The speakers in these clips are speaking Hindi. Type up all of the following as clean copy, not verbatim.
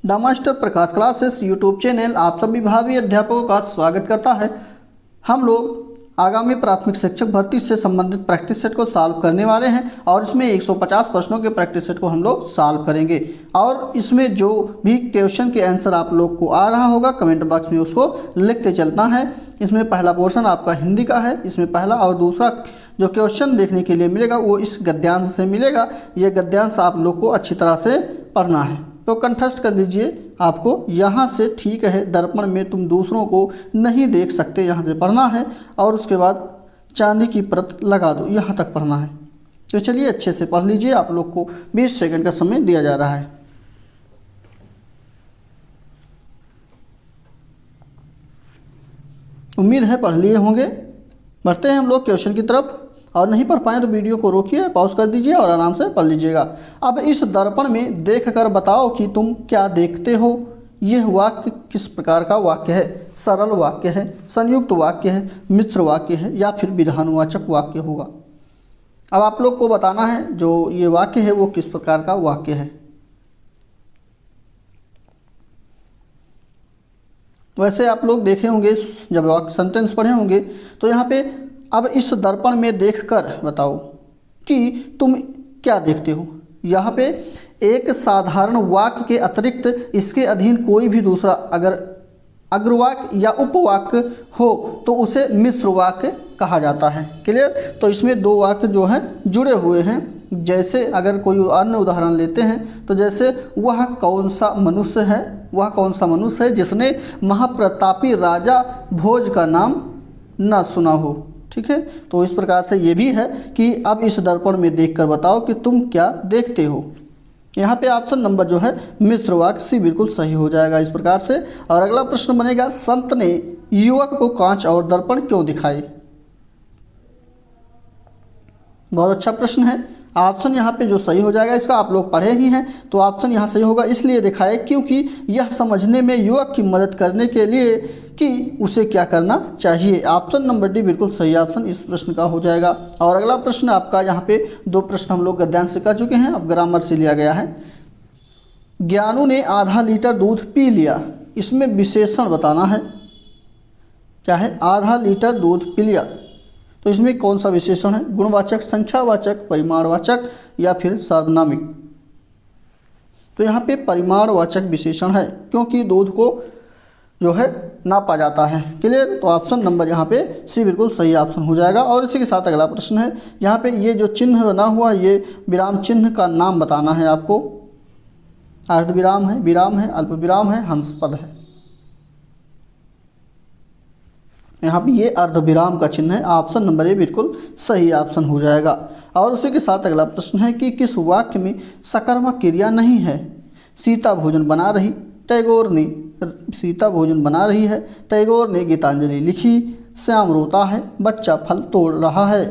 The master Prakash classes YouTube channel आप सभी भावी अध्यापकों का स्वागत करता है। हम लोग आगामी प्राथमिक शिक्षक भर्ती से संबंधित प्रैक्टिस सेट को सॉल्व करने वाले हैं और इसमें 150 प्रश्नों के प्रैक्टिस सेट को हम लोग सॉल्व करेंगे और इसमें जो भी क्वेश्चन के आंसर आप लोग को आ रहा होगा कमेंट बॉक्स में उसको लिखते चलना है। इसमें पहला पोर्शन आपका हिंदी का है, इसमें पहला और दूसरा जो क्वेश्चन देखने के लिए मिलेगा वो इस गद्यांश से मिलेगा। ये गद्यांश आप लोग को अच्छी तरह से पढ़ना है, तो कंठस्थ कर लीजिए। आपको यहाँ से ठीक है, दर्पण में तुम दूसरों को नहीं देख सकते, यहाँ से पढ़ना है और उसके बाद चांदी की परत लगा दो, यहाँ तक पढ़ना है। तो चलिए अच्छे से पढ़ लीजिए। आप लोग को 20 सेकंड का समय दिया जा रहा है। उम्मीद है पढ़ लिए होंगे। बढ़ते हैं हम लोग क्वेश्चन की तरफ, और नहीं पढ़ पाएँ तो वीडियो को रोकिए, पॉज कर दीजिए और आराम से पढ़ लीजिएगा। अब इस दर्पण में देखकर बताओ कि तुम क्या देखते हो। यह वाक्य किस प्रकार का वाक्य है? सरल वाक्य है, संयुक्त वाक्य है, मिश्र वाक्य है या फिर विधानवाचक वाक्य होगा। अब आप लोग को बताना है जो ये वाक्य है वो किस प्रकार का वाक्य है। वैसे आप लोग देखे होंगे जब वाक्य सेंटेंस पढ़े होंगे तो यहाँ पे अब इस दर्पण में देखकर बताओ कि तुम क्या देखते हो। यहाँ पे एक साधारण वाक्य के अतिरिक्त इसके अधीन कोई भी दूसरा अगर अग्रवाक्य या उपवाक्य हो तो उसे मिश्र वाक्य कहा जाता है। क्लियर? तो इसमें दो वाक्य जो हैं जुड़े हुए हैं। जैसे अगर कोई अन्य उदाहरण लेते हैं तो जैसे वह कौन सा मनुष्य है, वह कौन सा मनुष्य है जिसने महाप्रतापी राजा भोज का नाम न सुना हो। ठीक है, तो इस प्रकार से ये भी है कि अब इस दर्पण में देखकर बताओ कि तुम क्या देखते हो। यहाँ पे ऑप्शन नंबर जो है मिश्र वाक्य सी बिल्कुल सही हो जाएगा इस प्रकार से। और अगला प्रश्न बनेगा, संत ने युवक को कांच और दर्पण क्यों दिखाए। बहुत अच्छा प्रश्न है। ऑप्शन यहाँ पे जो सही हो जाएगा इसका, आप लोग पढ़े ही हैं तो ऑप्शन यहाँ सही होगा। इसलिए दिखाए क्योंकि यह समझने में युवक की मदद करने के लिए कि उसे क्या करना चाहिए। ऑप्शन नंबर डी बिल्कुल सही ऑप्शन इस प्रश्न का हो जाएगा। और अगला प्रश्न आपका, यहाँ पे दो प्रश्न हम लोग गद्यांश से कर चुके हैं, अब ग्रामर से लिया गया है। ज्ञानू ने आधा लीटर दूध पी लिया, इसमें विशेषण बताना है। क्या है? आधा लीटर दूध पी लिया, तो इसमें कौन सा विशेषण है? गुणवाचक, संख्यावाचक, परिमाणवाचक या फिर सार्वनामिक। तो यहाँ पे परिमाणवाचक विशेषण है क्योंकि दूध को जो है नापा जाता है। क्लियर? तो ऑप्शन नंबर यहाँ पे सी बिल्कुल सही ऑप्शन हो जाएगा। और इसी के साथ अगला प्रश्न है, यहाँ पे ये जो चिन्ह बना हुआ ये विराम चिन्ह का नाम बताना है आपको। अर्ध विराम है, अल्प विराम है, हंस पद है। यहाँ पे ये अर्ध विराम का चिन्ह है। ऑप्शन नंबर ए बिल्कुल सही ऑप्शन हो जाएगा। और उसी के साथ अगला प्रश्न है कि किस वाक्य में सकर्मक क्रिया नहीं है। सीता भोजन बना रही, टैगोर ने सीता भोजन बना रही है, टैगोर ने गीतांजलि लिखी, श्याम रोता है, बच्चा फल तोड़ रहा है।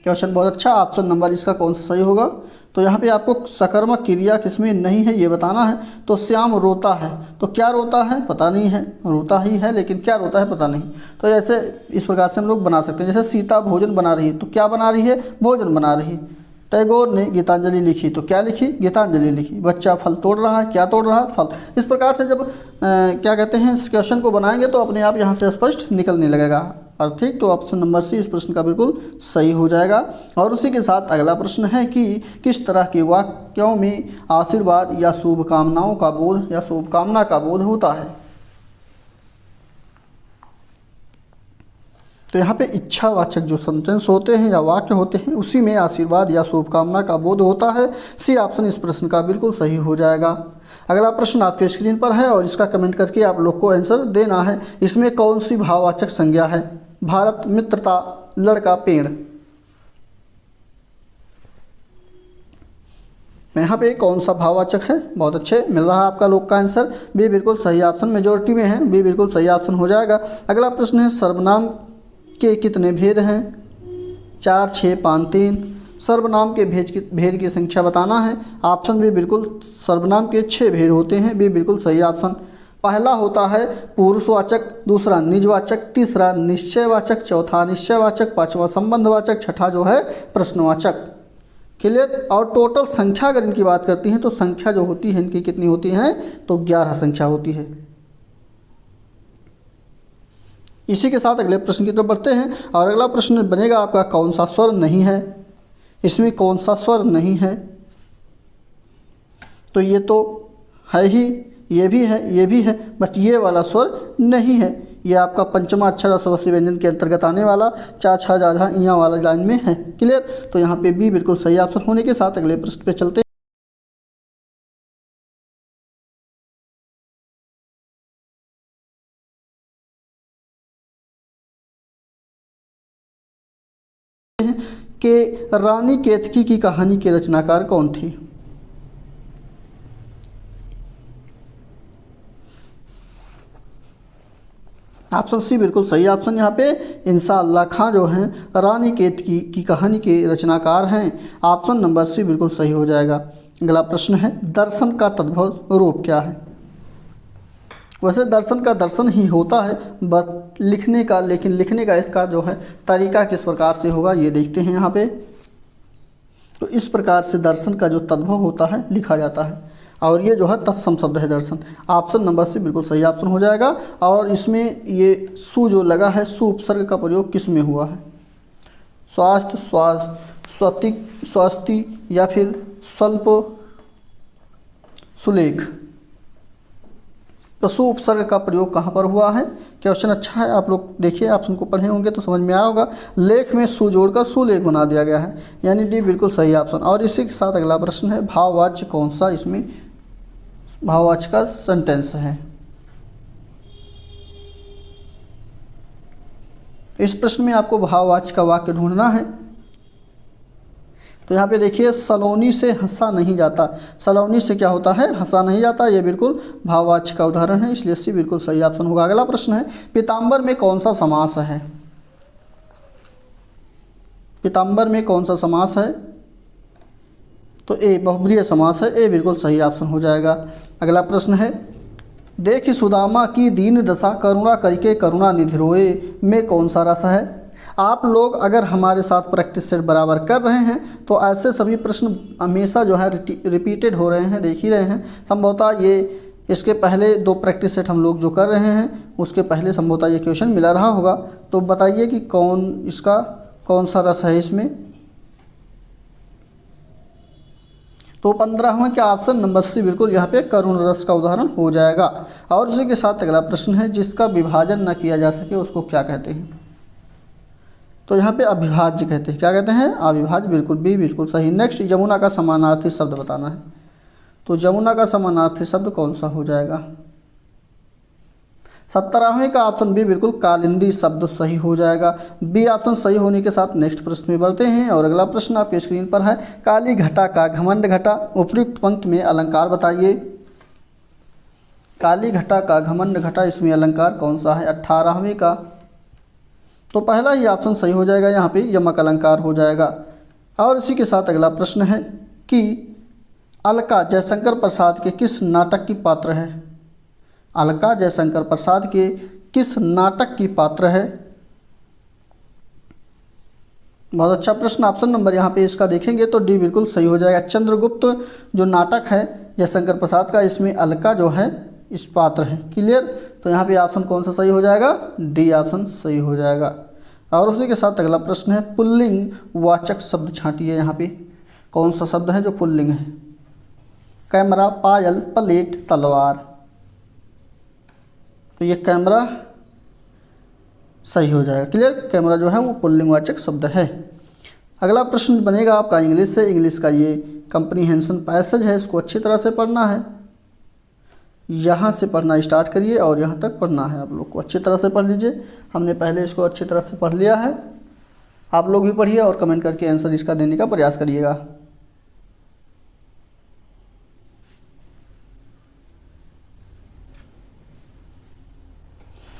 क्वेश्चन बहुत अच्छा। ऑप्शन नंबर इसका कौन सा सही होगा? तो यहाँ पे आपको सकर्मक क्रिया किसमें नहीं है ये बताना है। तो श्याम रोता है, तो क्या रोता है पता नहीं है, रोता ही है लेकिन क्या रोता है पता नहीं। तो ऐसे इस प्रकार से हम लोग बना सकते हैं। जैसे सीता भोजन बना रही है, तो क्या बना रही है? भोजन बना रही। टैगोर ने गीतांजलि लिखी, तो क्या लिखी? गीतांजलि लिखी। बच्चा फल तोड़ रहा है, क्या तोड़ रहा है? फल। इस प्रकार से जब क्या कहते हैं इस क्वेश्चन को बनाएंगे तो अपने आप यहाँ से स्पष्ट निकलने लगेगा। और ठीक, तो ऑप्शन नंबर सी इस प्रश्न का बिल्कुल सही हो जाएगा। और उसी के साथ अगला प्रश्न है कि किस तरह के वाक्यों में आशीर्वाद या शुभकामनाओं का बोध या शुभकामना का बोध होता है। तो यहाँ पे इच्छावाचक जो सेंटेंस होते हैं या वाक्य होते हैं उसी में आशीर्वाद या शुभकामना का बोध होता है। सी ऑप्शन इस प्रश्न का बिल्कुल सही हो जाएगा। अगला प्रश्न आपके स्क्रीन पर है और इसका कमेंट करके आप लोग को आंसर देना है। इसमें कौन सी भाववाचक संज्ञा है? भारत, मित्रता, लड़का, पेड़। यहाँ पे कौन सा भाववाचक है? बहुत अच्छे, मिल रहा है आपका लोग का आंसर। बी बिल्कुल सही ऑप्शन, मेजोरिटी में है, बी बिल्कुल सही ऑप्शन हो जाएगा। अगला प्रश्न है, सर्वनाम के कितने भेद हैं? 4, 6, 5, 3। सर्वनाम के भेद की संख्या बताना है। ऑप्शन बी बिल्कुल सर्वनाम के 6 भेद होते हैं, बी बिल्कुल सही ऑप्शन। पहला होता है पुरुषवाचक, दूसरा निजवाचक, तीसरा निश्चयवाचक, चौथा निश्चयवाचक, पांचवा संबंधवाचक, छठा जो है प्रश्नवाचक। क्लियर। और टोटल संख्या अगर इनकी बात करती हैं तो संख्या जो होती है इनकी कितनी होती हैं, तो 11 संख्या होती है। इसी के साथ अगले प्रश्न की तरफ बढ़ते हैं और अगला प्रश्न बनेगा आपका कौन सा स्वर नहीं है, इसमें कौन सा स्वर नहीं है। तो ये तो है ही, ये भी है, ये भी है, बट ये वाला स्वर नहीं है। ये आपका पंचमा अक्षर अस्वसी व्यंजन के अंतर्गत आने वाला चा छा जा झा इया वाला लाइन में है। क्लियर। तो यहाँ पे बी बिल्कुल सही ऑप्शन होने के साथ अगले प्रश्न पे चलते हैं कि रानी केतकी की कहानी के रचनाकार कौन थी। ऑप्शन सी बिल्कुल सही ऑप्शन यहाँ पे इंशाअल्लाह खां जो हैं रानी केतकी की कहानी के रचनाकार हैं। ऑप्शन नंबर सी बिल्कुल सही हो जाएगा। अगला प्रश्न है दर्शन का तद्भव रूप क्या है। वैसे दर्शन का दर्शन ही होता है, बस लिखने का, लेकिन लिखने का इसका जो है तरीका किस प्रकार से होगा ये देखते हैं यहाँ पे। तो इस प्रकार से दर्शन का जो तद्भव होता है लिखा जाता है, और ये जो है तत्सम शब्द है दर्शन। ऑप्शन नंबर सी बिल्कुल सही ऑप्शन हो जाएगा। और इसमें ये सु जो लगा है, सु उपसर्ग का प्रयोग किस में हुआ है। स्वास्थ्य, स्वस्तिक, स्वस्ति या फिर स्वल्प, सुलेख। तो सु उपसर्ग का प्रयोग कहाँ पर हुआ है। क्वेश्चन अच्छा है, आप लोग देखिए, ऑप्शन को पढ़े होंगे तो समझ में आया होगा। लेख में सु जोड़कर सुलेख बना दिया गया है, यानी डी बिल्कुल सही ऑप्शन। और इसी के साथ अगला प्रश्न है भाववाच्य कौन सा इसमें भाववाच्य का सेंटेंस है। इस प्रश्न में आपको भाववाच्य का वाक्य ढूंढना है। तो यहाँ पे देखिए सलोनी से हंसा नहीं जाता। सलोनी से क्या होता है, हंसा नहीं जाता। ये बिल्कुल भाववाच्य का उदाहरण है, इसलिए सी बिल्कुल सही ऑप्शन होगा। अगला प्रश्न है पीताम्बर में कौन सा समास है। पीताम्बर में कौन सा समास है। तो ए बहुब्रीहि समास है, ए बिल्कुल सही ऑप्शन हो जाएगा। अगला प्रश्न है देखि सुदामा की दीन दशा करुणा करके करुणा निधि रोए में कौन सा रस है। आप लोग अगर हमारे साथ प्रैक्टिस सेट बराबर कर रहे हैं तो ऐसे सभी प्रश्न हमेशा जो है रिपीटेड हो रहे हैं, देख ही रहे हैं। संभवतः ये इसके पहले 2 प्रैक्टिस सेट हम लोग जो कर रहे हैं उसके पहले संभवतः ये क्वेश्चन मिला रहा होगा। तो बताइए कि कौन सा रस है इसमें। तो 15वें के ऑप्शन नंबर सी बिल्कुल यहाँ पे करुण रस का उदाहरण हो जाएगा। और इसी के साथ अगला प्रश्न है जिसका विभाजन न किया जा सके उसको क्या कहते हैं। तो यहाँ पे अविभाज्य कहते हैं। क्या कहते हैं, अविभाज्य। बिल्कुल बी बिल्कुल सही। नेक्स्ट यमुना का समानार्थी शब्द बताना है। तो यमुना का समानार्थी शब्द कौन सा हो जाएगा। 17वें का ऑप्शन बी बिल्कुल कालिंदी शब्द सही हो जाएगा। बी ऑप्शन सही होने के साथ नेक्स्ट प्रश्न में बढ़ते हैं। और अगला प्रश्न आपके स्क्रीन पर है काली घटा का घमंड घटा उपयुक्त पंक्ति में अलंकार बताइए। काली घटा का घमंड घटा, इसमें अलंकार कौन सा है। 18वें का, तो पहला ही ऑप्शन सही हो जाएगा, यहाँ पे यमक अलंकार हो जाएगा। और इसी के साथ अगला प्रश्न है कि अलका जयशंकर प्रसाद के किस नाटक की पात्र है। अलका जयशंकर प्रसाद के किस नाटक की पात्र है। बहुत अच्छा प्रश्न। ऑप्शन नंबर यहाँ पे इसका देखेंगे तो डी बिल्कुल सही हो जाएगा। चंद्रगुप्त जो नाटक है जयशंकर प्रसाद का, इसमें अलका जो है इस पात्र है। क्लियर। तो यहाँ पे ऑप्शन कौन सा सही हो जाएगा, डी ऑप्शन सही हो जाएगा। और उसी के साथ अगला प्रश्न है पुल्लिंग वाचक शब्द छांटिए। यहाँ पे कौन सा शब्द है जो पुल्लिंग है। कैमरा, पायल, प्लेट, तलवार। तो ये कैमरा सही हो जाएगा। क्लियर। कैमरा जो है वो पुल्लिंग वाचक शब्द है। अगला प्रश्न बनेगा आपका इंग्लिश से। इंग्लिश का ये कंप्रीहेंशन पैसेज है, इसको अच्छी तरह से पढ़ना है। यहाँ से पढ़ना स्टार्ट करिए और यहाँ तक पढ़ना है। आप लोग को अच्छी तरह से पढ़ लीजिए। हमने पहले इसको अच्छी तरह से पढ़ लिया है, आप लोग भी पढ़िए और कमेंट करके आंसर इसका देने का प्रयास करिएगा।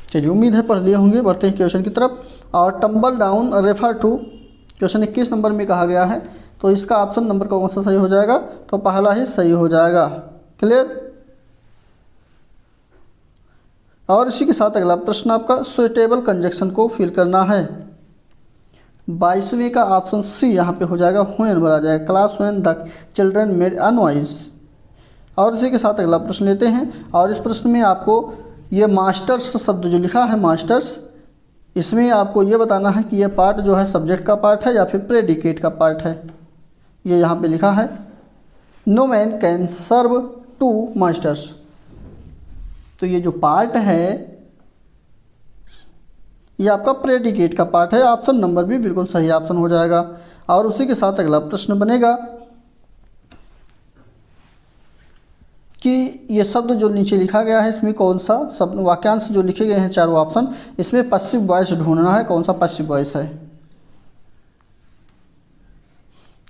चलिए, उम्मीद है पढ़ लिए होंगे। बढ़ते हैं क्वेश्चन की तरफ। और tumble down refer to, question 21 नंबर में कहा गया है। तो इसका ऑप्शन नंबर कौन सा सही हो जाएगा, तो पहला ही सही हो जाएगा। क्लियर। और इसी के साथ अगला प्रश्न आपका सुइटेबल कंजक्शन को फिल करना है। 22वें का ऑप्शन सी यहाँ पे हो जाएगा, व्हेन भरा जाएगा, class when the children made a noise. और इसी के साथ अगला प्रश्न लेते हैं, और इस प्रश्न में आपको ये मास्टर्स शब्द जो लिखा है मास्टर्स, इसमें आपको ये बताना है कि ये पार्ट जो है सब्जेक्ट का पार्ट है या फिर प्रेडिकेट का पार्ट है। ये यहाँ पे लिखा है no man can serve two masters. तो ये जो पार्ट है ये आपका प्रेडिकेट का पार्ट है। ऑप्शन नंबर भी बिल्कुल सही ऑप्शन हो जाएगा। और उसी के साथ अगला प्रश्न बनेगा कि ये शब्द जो नीचे लिखा गया है इसमें कौन सा शब्द वाक्यांश जो लिखे गए हैं चारों ऑप्शन, इसमें पश्चिम वॉइस ढूंढना है, कौन सा पश्चिम वॉइस है।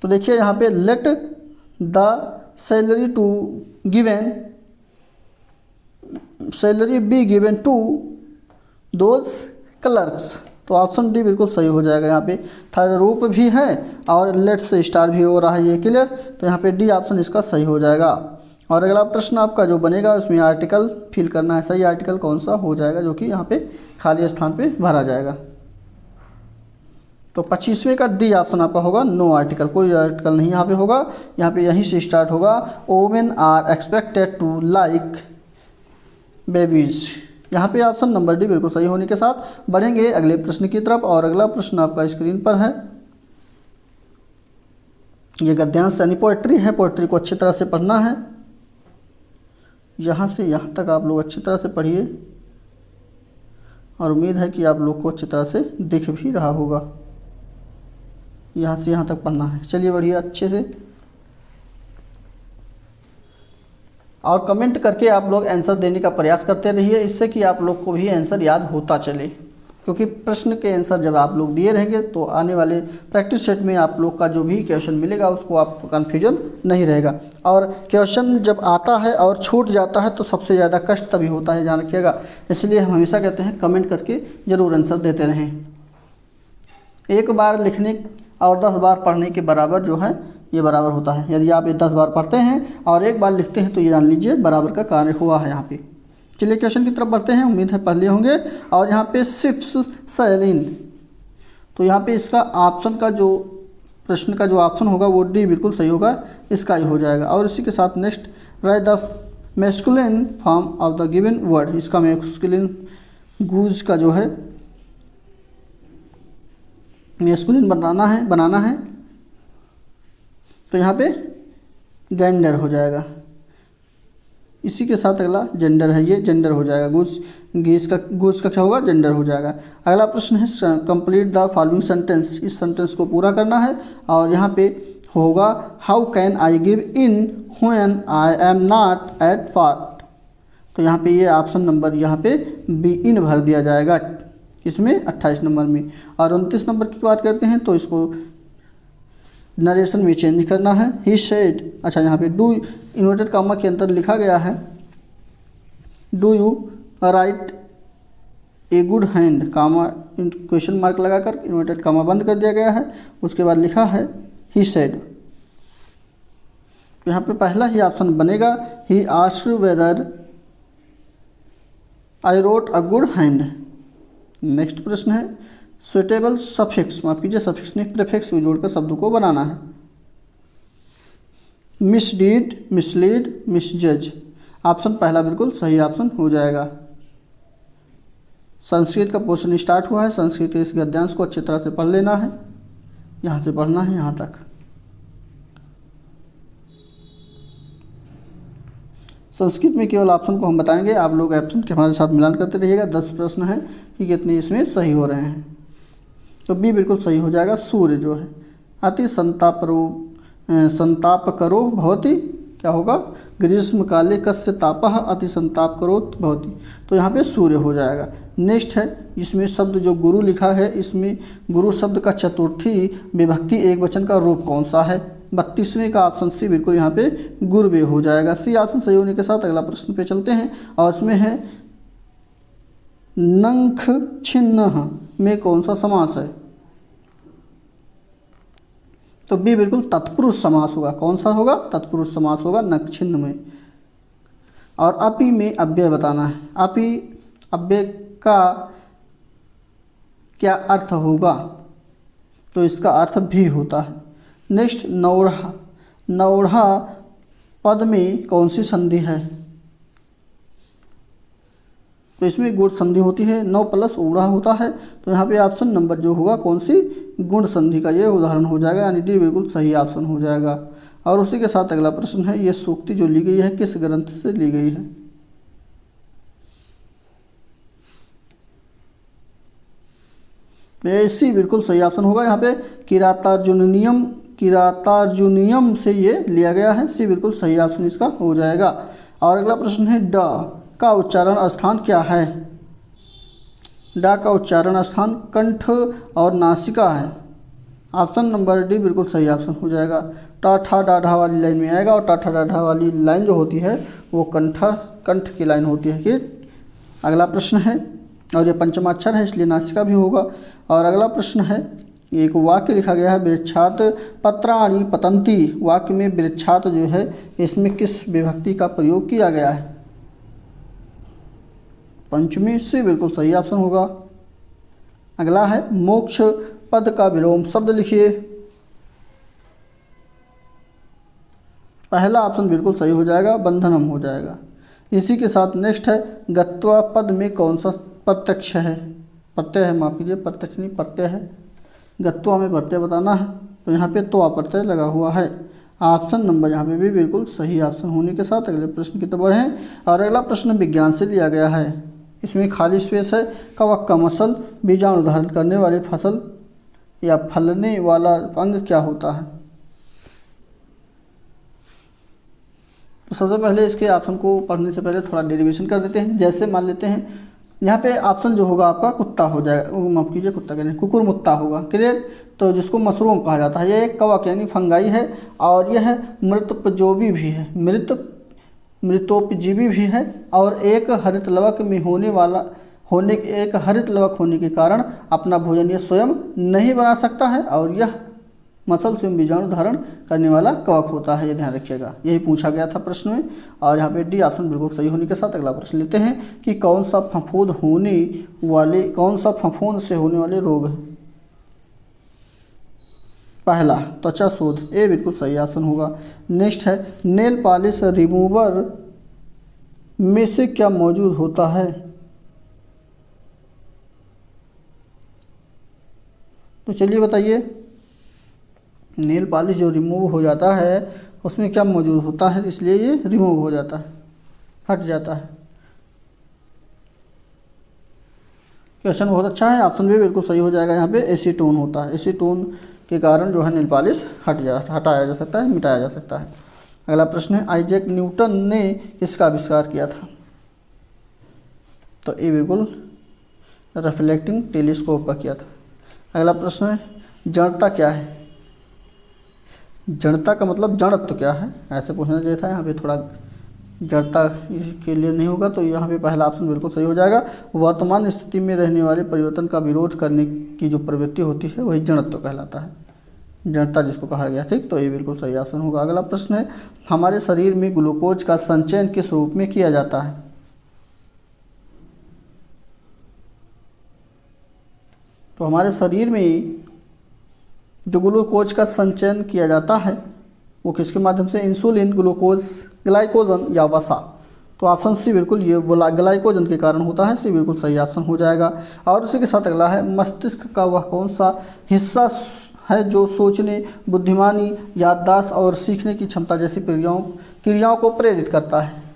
तो देखिए यहाँ पे let the salary be given to those clerks. तो ऑप्शन डी बिल्कुल सही हो जाएगा। यहाँ पे थर्ड रूप भी है और लेट से स्टार भी हो रहा है, ये क्लियर। तो यहाँ पे डी ऑप्शन इसका सही हो जाएगा। और अगला प्रश्न आपका जो बनेगा उसमें आर्टिकल फिल करना है, सही आर्टिकल कौन सा हो जाएगा जो कि यहाँ पे खाली स्थान पे भरा जाएगा। तो 25वें का डी ऑप्शन आपका होगा नो आर्टिकल, कोई आर्टिकल नहीं यहाँ पे होगा। यहाँ पे यहीं से स्टार्ट होगा, women are expected to like babies. यहाँ पे ऑप्शन नंबर डी बिल्कुल सही होने के साथ बढ़ेंगे अगले प्रश्न की तरफ। और अगला प्रश्न आपका स्क्रीन पर है, ये गद्यांश यानी पोएट्री है। पोएट्री को अच्छी तरह से पढ़ना है, यहाँ से यहाँ तक आप लोग अच्छी तरह से पढ़िए और उम्मीद है कि आप लोग को अच्छी तरह से दिख भी रहा होगा। यहाँ से यहाँ तक पढ़ना है। चलिए बढ़िए अच्छे से, और कमेंट करके आप लोग आंसर देने का प्रयास करते रहिए, इससे कि आप लोग को भी आंसर याद होता चले। क्योंकि प्रश्न के आंसर जब आप लोग दिए रहेंगे तो आने वाले प्रैक्टिस सेट में आप लोग का जो भी क्वेश्चन मिलेगा उसको आपको कन्फ्यूजन नहीं रहेगा। और क्वेश्चन जब आता है और छूट जाता है तो सबसे ज़्यादा कष्ट तभी होता है, ध्यान रखिएगा। इसलिए हम हमेशा कहते हैं कमेंट करके ज़रूर आंसर देते रहें। एक बार लिखने और 10 बार पढ़ने के बराबर जो है ये बराबर होता है। यदि आप ये 10 बार पढ़ते हैं और एक बार लिखते हैं तो ये जान लीजिए बराबर का कार्य हुआ है यहाँ पे। चलिए क्वेश्चन की तरफ बढ़ते हैं, उम्मीद है पढ़ लिए होंगे। और यहाँ पे शिप्स सैलिन, तो यहाँ पे इसका ऑप्शन का जो प्रश्न का जो ऑप्शन होगा वो डी बिल्कुल सही होगा, इसका ही हो जाएगा। और इसी के साथ next right the masculine form of the given word, इसका मैस्कुलिन गूज का जो है मैस्कुलिन बनाना है। तो यहाँ पे जेंडर हो जाएगा। इसी के साथ अगला जेंडर है, ये जेंडर हो जाएगा। गूज का क्या होगा, जेंडर हो जाएगा। अगला प्रश्न है कंप्लीट द फॉलोइंग सेंटेंस, इस सेंटेंस को पूरा करना है। और यहाँ पे होगा how can I give in when I am not at fault. तो यहाँ पे ये ऑप्शन नंबर यहाँ पे बी इन भर दिया जाएगा, इसमें 28 नंबर में। और 29 नंबर की बात करते हैं तो इसको नरेशन में चेंज करना है। ही सेड, अच्छा यहाँ पे डू इन्वर्टेड कामा के अंदर लिखा गया है do you write a good hand, comma question mark लगाकर इन्वर्टेड कामा बंद कर दिया गया है। उसके बाद लिखा है ही सेड। यहाँ पे पहला ही ऑप्शन बनेगा he asked whether I wrote a good hand. Next प्रश्न है सुटेबल सफिक्स, माफ कीजिए सफिक्स नहीं प्रीफिक्स को जोड़कर शब्दों को बनाना है। मिसडीड, मिसलीड, मिसजज, ऑप्शन पहला बिल्कुल सही ऑप्शन हो जाएगा। संस्कृत का पोर्शन स्टार्ट हुआ है, संस्कृत के इस गद्यांश को अच्छी तरह से पढ़ लेना है, यहाँ से पढ़ना है यहाँ तक। संस्कृत में केवल ऑप्शन को हम बताएंगे, आप लोग ऑप्शन के हमारे साथ मिलान करते रहिएगा। 10 प्रश्न हैं कि कितने इसमें सही हो रहे हैं। तो बी बिल्कुल सही हो जाएगा। सूर्य जो है अति संताप करो भवती, क्या होगा ग्रीष्म काले कस्य तापः अति संताप करो भवती। तो यहाँ पे सूर्य हो जाएगा। नेक्स्ट है इसमें शब्द जो गुरु लिखा है, इसमें गुरु शब्द का चतुर्थी विभक्ति एक वचन का रूप कौन सा है। 32वें का ऑप्शन सी बिल्कुल यहाँ पे गुरवे हो जाएगा। सी ऑप्शन सही होने के साथ अगला प्रश्न पे चलते हैं और उसमें है नंख छिन्न में कौन सा समास है। तो बी बिल्कुल तत्पुरुष समास होगा। कौन सा होगा, तत्पुरुष समास होगा नख छिन्न में। और अपि में अव्यय बताना है। अपि अव्यय का क्या अर्थ होगा। तो इसका अर्थ भी होता है। नेक्स्ट, नौढ़ा। नौढ़ा पद में कौन सी संधि है? तो इसमें गुण संधि होती है, नौ प्लस ऊढ़ा होता है। तो यहाँ पे ऑप्शन नंबर जो होगा कौन सी, गुण संधि का ये उदाहरण हो जाएगा, यानी डी बिल्कुल सही ऑप्शन हो जाएगा। और उसी के साथ अगला प्रश्न है, ये सूक्ति जो ली गई है किस ग्रंथ से ली गई है? सी बिल्कुल सही ऑप्शन होगा। यहाँ पे किरातार्जुनीयम से ये लिया गया है। सी बिल्कुल सही ऑप्शन इसका हो जाएगा। और अगला प्रश्न है, ड का उच्चारण स्थान क्या है? ड का उच्चारण स्थान कंठ और नासिका है। ऑप्शन नंबर डी बिल्कुल सही ऑप्शन हो जाएगा। टा ठा डा ढा वाली लाइन में आएगा, और टा ठा डा ढा वाली लाइन जो होती है वो कंठ की लाइन होती है। कि अगला प्रश्न है, और ये पंचमाक्षर है इसलिए नासिका भी होगा। और अगला प्रश्न है, एक वाक्य लिखा गया है, वृक्षात पत्राणि पतंती। वाक्य में वृक्षात जो है इसमें किस विभक्ति का प्रयोग किया गया है? पंचमी। से बिल्कुल सही ऑप्शन होगा। अगला है, मोक्ष पद का विलोम शब्द लिखिए। पहला ऑप्शन बिल्कुल सही हो जाएगा, बंधनम हो जाएगा। इसी के साथ नेक्स्ट है, गत्वा पद में कौन सा प्रत्यक्ष है? प्रत्यय है, माफ कीजिए, प्रत्यक्ष नहीं प्रत्यय है। गत्वा में प्रत्यय बताना है, तो यहाँ पे तो प्रत्यय लगा हुआ है। ऑप्शन नंबर यहाँ पे भी बिल्कुल सही ऑप्शन होने के साथ अगले प्रश्न की तरफ बढ़ें। और अगला प्रश्न विज्ञान से लिया गया है। इसमें खाली स्पेस है, कवक का मसल बीजाणु धारण करने वाली फसल या फलने वाला अंग क्या होता है? तो सबसे पहले इसके ऑप्शन को पढ़ने से पहले थोड़ा डेरिवेशन कर देते हैं। जैसे मान लेते हैं यहाँ पे ऑप्शन जो होगा आपका कुत्ता हो जाएगा, माफ कीजिए कुत्ता कह रहे हैं, कुकुरमुत्ता होगा। क्लियर? तो जिसको मशरूम कहा जाता है, ये एक कवक यानी फंगाई है, और यह मृतोपजीवी भी है, मृतोपजीवी भी है, और एक हरित लवक में एक हरित लवक होने के कारण अपना भोजन यह स्वयं नहीं बना सकता है, और यह मसल स्वयं बीजाणु धारण करने वाला कवक होता है। ये ध्यान रखिएगा, यही पूछा गया था प्रश्न में। और यहाँ पे डी ऑप्शन बिल्कुल सही होने के साथ अगला प्रश्न लेते हैं कि कौन सा फफूंद से होने वाले रोग है? पहला, त्वचा शोथ। ए बिल्कुल सही ऑप्शन होगा। नेक्स्ट है, नेल पॉलिश रिमूवर में से क्या मौजूद होता है? तो चलिए बताइए, नेल पॉलिश जो रिमूव हो जाता है उसमें क्या मौजूद होता है, इसलिए ये रिमूव हो जाता है, हट जाता है। क्वेश्चन बहुत अच्छा है, ऑप्शन भी बिल्कुल सही हो जाएगा। यहाँ पे एसीटोन होता है, एसीटोन के कारण जो है नेल पॉलिश हटाया जा सकता है, मिटाया जा सकता है। अगला प्रश्न है, आइजैक न्यूटन ने किसका आविष्कार किया था? तो ये बिल्कुल रिफ्लेक्टिंग टेलीस्कोप का किया था। अगला प्रश्न है, जड़ता क्या है? जड़ता का मतलब जड़त्व क्या है, ऐसे पूछना चाहिए था। यहाँ पे थोड़ा जड़ता के लिए नहीं होगा, तो यहाँ पे पहला ऑप्शन बिल्कुल सही हो जाएगा। वर्तमान स्थिति में रहने वाले परिवर्तन का विरोध करने की जो प्रवृत्ति होती है वही जड़त्व कहलाता है, जड़ता जिसको कहा गया। ठीक, तो ये बिल्कुल सही ऑप्शन होगा। अगला प्रश्न है, हमारे शरीर में ग्लूकोज का संचयन किस रूप में किया जाता है? तो हमारे शरीर में जो ग्लूकोज का संचयन किया जाता है वो किसके माध्यम से? इंसुलिन, ग्लूकोज, ग्लाइकोजन या वसा। तो ऑप्शन सी बिल्कुल ये ग्लाइकोजन के कारण होता है। सी बिल्कुल सही ऑप्शन हो जाएगा। और उसी के साथ अगला है, मस्तिष्क का वह कौन सा हिस्सा है जो सोचने, बुद्धिमानी, याददाश्त और सीखने की क्षमता जैसी क्रियाओं को प्रेरित करता है?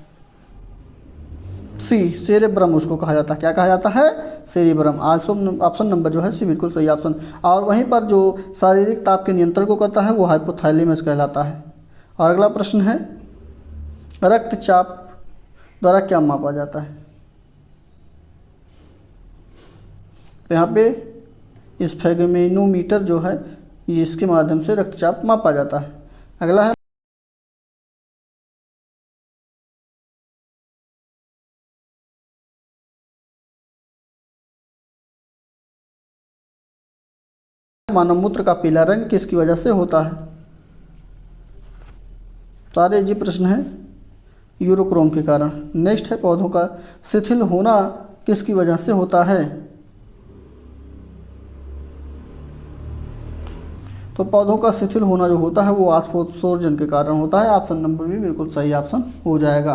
सी, सेरेब्रम उसको कहा जाता है। क्या कहा जाता है? सेरेब्रम। ऑप्शन नंबर जो है सी बिल्कुल सही ऑप्शन। और वहीं पर जो शारीरिक ताप के नियंत्रण को करता है वो हाइपोथैलेमस कहलाता है। और अगला प्रश्न है, रक्तचाप द्वारा क्या मापा जाता है? तो यहाँ पे स्फेगमेनोमीटर जो है ये इसके माध्यम से रक्तचाप मापा जाता है। अगला है, मानव मूत्र का पीला रंग किसकी वजह से होता है? सारे जी प्रश्न है यूरोक्रोम के कारण। नेक्स्ट है, पौधों का शिथिल होना किसकी वजह से होता है? तो पौधों का शिथिल होना जो होता है वो वाष्पोत्सर्जन के कारण होता है। ऑप्शन नंबर बी बिल्कुल सही ऑप्शन हो जाएगा।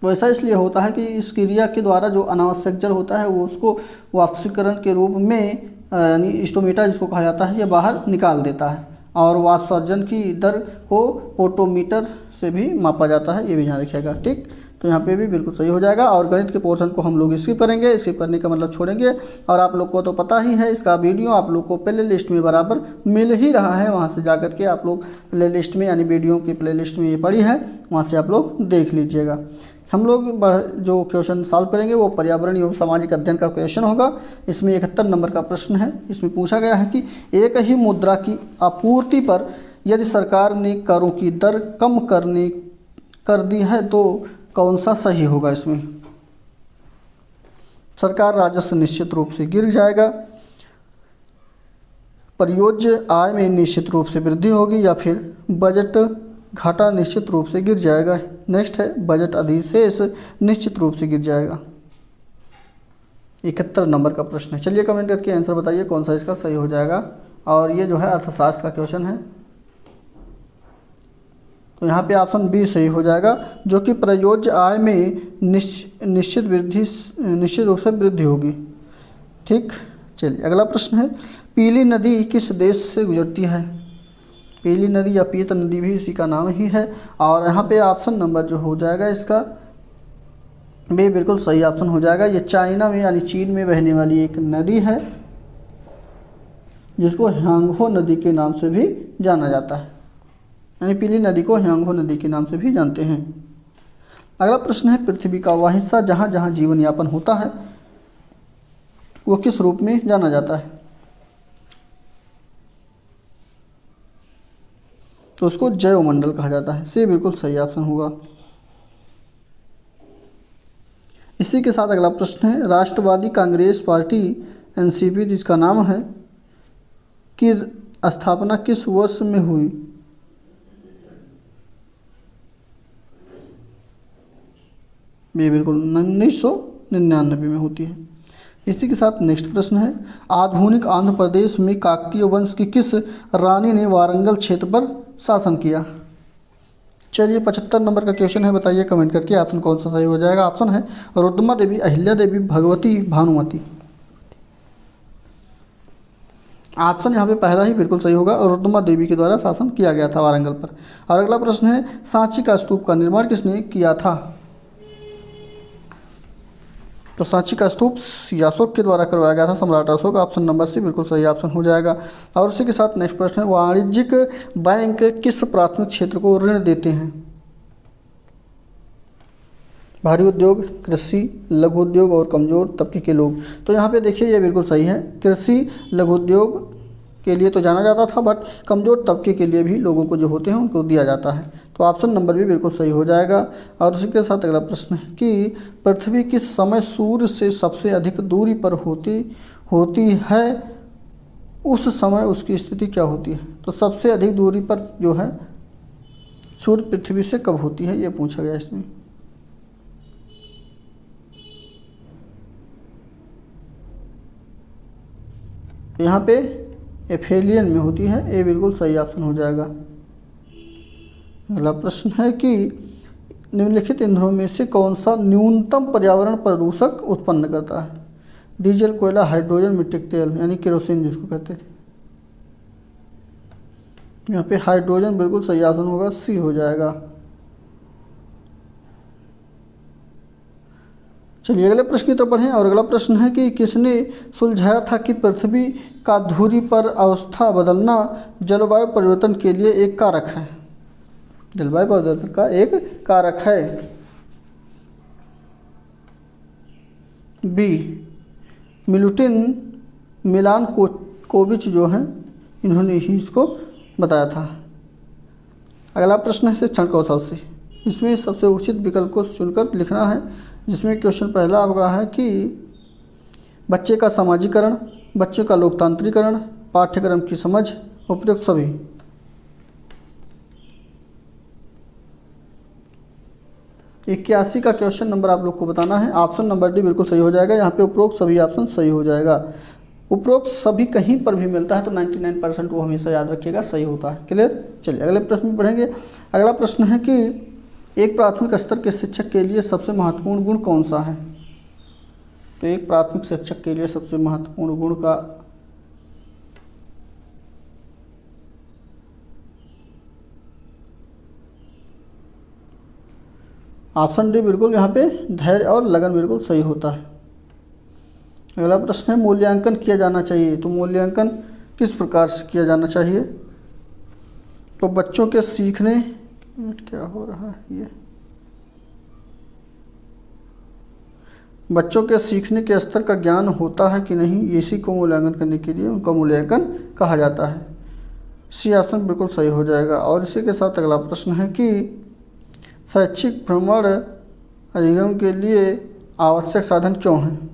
तो ऐसा इसलिए होता है कि इस क्रिया के द्वारा जो अनावश्यक जल होता है वो उसको वाष्पीकरण के रूप में यानी स्टोमेटा जिसको कहा जाता है ये बाहर निकाल देता है, और वाष्पोत्सर्जन की दर को पोटोमीटर से भी मापा जाता है, ये भी ध्यान रखिएगा। ठीक, तो यहाँ पे भी बिल्कुल सही हो जाएगा। और गणित के पोर्शन को हम लोग स्किप करेंगे, स्किप करने का मतलब छोड़ेंगे। और आप लोग को तो पता ही है इसका वीडियो आप लोग को प्ले लिस्ट में बराबर मिल ही रहा है, वहाँ से जा करके आप लोग प्ले लिस्ट में यानी वीडियो की प्ले लिस्ट में ये पड़ी है, वहाँ से आप लोग देख लीजिएगा। हम लोग जो क्वेश्चन सॉल्व करेंगे वो पर्यावरण एवं सामाजिक अध्ययन का क्वेश्चन होगा। इसमें 71 नंबर का प्रश्न है। इसमें पूछा गया है कि एक ही मुद्रा की आपूर्ति पर यदि सरकार ने करों की दर कम कर दी है तो कौन सा सही होगा। इसमें सरकार राजस्व निश्चित रूप से गिर जाएगा, परियोज्य आय में निश्चित रूप से वृद्धि होगी, या फिर बजट घाटा निश्चित रूप से गिर जाएगा। नेक्स्ट है बजट अधिशेष निश्चित रूप से गिर जाएगा। 71 नंबर का प्रश्न है। चलिए कमेंट करके आंसर बताइए कौन सा इसका सही हो जाएगा। और ये जो है अर्थशास्त्र का क्वेश्चन है, तो यहाँ पे ऑप्शन बी सही हो जाएगा, जो कि प्रयोज्य आय में निश्चित रूप से वृद्धि होगी। ठीक, चलिए अगला प्रश्न है, पीली नदी किस देश से गुजरती है। पीली नदी या पीत नदी भी इसी का नाम ही है। और यहाँ पे ऑप्शन नंबर जो हो जाएगा इसका बी बिल्कुल सही ऑप्शन हो जाएगा। ये चाइना में यानी चीन में बहने वाली एक नदी है जिसको ह्यांगहो नदी के नाम से भी जाना जाता है, यानी पीली नदी को ह्यांगहो नदी के नाम से भी जानते हैं। अगला प्रश्न है, पृथ्वी का वह हिस्सा जहाँ जहाँ जीवन यापन होता है वो किस रूप में जाना जाता है। तो उसको जैवमंडल कहा जाता है। से बिल्कुल सही ऑप्शन होगा। इसी के साथ अगला प्रश्न है, राष्ट्रवादी कांग्रेस पार्टी एनसीपी जिसका नाम है की स्थापना किस वर्ष में हुई। ये बिल्कुल 1999 में होती है। इसी के साथ नेक्स्ट प्रश्न है, आधुनिक आंध्र प्रदेश में काकतीय वंश की किस रानी ने वारंगल क्षेत्र पर शासन किया। चलिए 75 नंबर का क्वेश्चन है, बताइए कमेंट करके ऑप्शन कौन सा सही हो जाएगा। ऑप्शन है रुद्रमा देवी, अहिल्या देवी, भगवती, भानुमति। ऑप्शन यहाँ पे पहला ही बिल्कुल सही होगा, रुद्रमा देवी के द्वारा शासन किया गया था वारंगल पर। और अगला प्रश्न है, सांची का स्तूप का निर्माण किसने किया था। तो सांची का स्तूप अशोक के द्वारा करवाया गया था, सम्राट अशोक। ऑप्शन नंबर सी बिल्कुल सही ऑप्शन हो जाएगा। और उसी के साथ नेक्स्ट प्रश्न है, वाणिज्यिक बैंक किस प्राथमिक क्षेत्र को ऋण देते हैं। भारी उद्योग, कृषि, लघु उद्योग और कमजोर तबके के लोग। तो यहाँ पे देखिए ये बिल्कुल सही है। कृषि लघु उद्योग के लिए तो जाना जाता था, बट कमज़ोर तबके के लिए भी लोगों को जो होते हैं उनको दिया जाता है। तो ऑप्शन नंबर भी बिल्कुल सही हो जाएगा। और उसी के साथ अगला प्रश्न है कि पृथ्वी किस समय सूर्य से सबसे अधिक दूरी पर होती है, उस समय उसकी स्थिति क्या होती है। तो सबसे अधिक दूरी पर जो है सूर्य पृथ्वी से कब होती है, ये पूछा गया इसमें। यहाँ पे एफेलियन में होती है, ये बिल्कुल सही ऑप्शन हो जाएगा। अगला प्रश्न है कि निम्नलिखित ईंधनों में से कौन सा न्यूनतम पर्यावरण प्रदूषक उत्पन्न करता है। डीजल, कोयला, हाइड्रोजन, मिट्टी का तेल यानी केरोसिन जिसको कहते थे। यहाँ पे हाइड्रोजन बिल्कुल सही ऑप्शन होगा, सी हो जाएगा। चलिए अगले प्रश्न की तरफ बढ़ें। और अगला प्रश्न है कि किसने सुलझाया था कि पृथ्वी का धुरी पर अवस्था बदलना जलवायु परिवर्तन के लिए एक कारक है। जलवायु परिवर्तन का एक कारक है। बी मिलुटिन, मिलान कोविच जो हैं इन्होंने ही इसको बताया था। अगला प्रश्न है शिक्षण कौशल से। इसमें सबसे उचित विकल्प को चुनकर लिखना है, जिसमें क्वेश्चन पहला आपका है कि बच्चे का समाजीकरण, बच्चे का लोकतांत्रिकरण, पाठ्यक्रम की समझ, उपयुक्त सभी। इक्यासी का क्वेश्चन नंबर आप लोग को बताना है। ऑप्शन नंबर डी बिल्कुल सही हो जाएगा। यहाँ पे उपरोक्त सभी ऑप्शन सही हो जाएगा। उपरोक्त सभी कहीं पर भी मिलता है तो 99% वो हमेशा याद रखिएगा सही होता है। क्लियर। चलिए अगले प्रश्न में पढ़ेंगे। अगला प्रश्न है कि एक प्राथमिक स्तर के शिक्षक के लिए सबसे महत्वपूर्ण गुण कौन सा है। तो एक प्राथमिक शिक्षक के लिए सबसे महत्वपूर्ण गुण का ऑप्शन डी बिल्कुल यहाँ पे धैर्य और लगन बिल्कुल सही होता है। अगला प्रश्न है मूल्यांकन किया जाना चाहिए। तो मूल्यांकन किस प्रकार से किया जाना चाहिए। तो बच्चों के सीखने, क्या हो रहा है ये, बच्चों के सीखने के स्तर का ज्ञान होता है कि नहीं, इसी को मूल्यांकन करने के लिए उनका मूल्यांकन कहा जाता है। सी ऑप्शन बिल्कुल सही हो जाएगा। और इसी के साथ अगला प्रश्न है कि शैक्षिक भ्रमण अधिगम के लिए आवश्यक साधन क्यों हैं।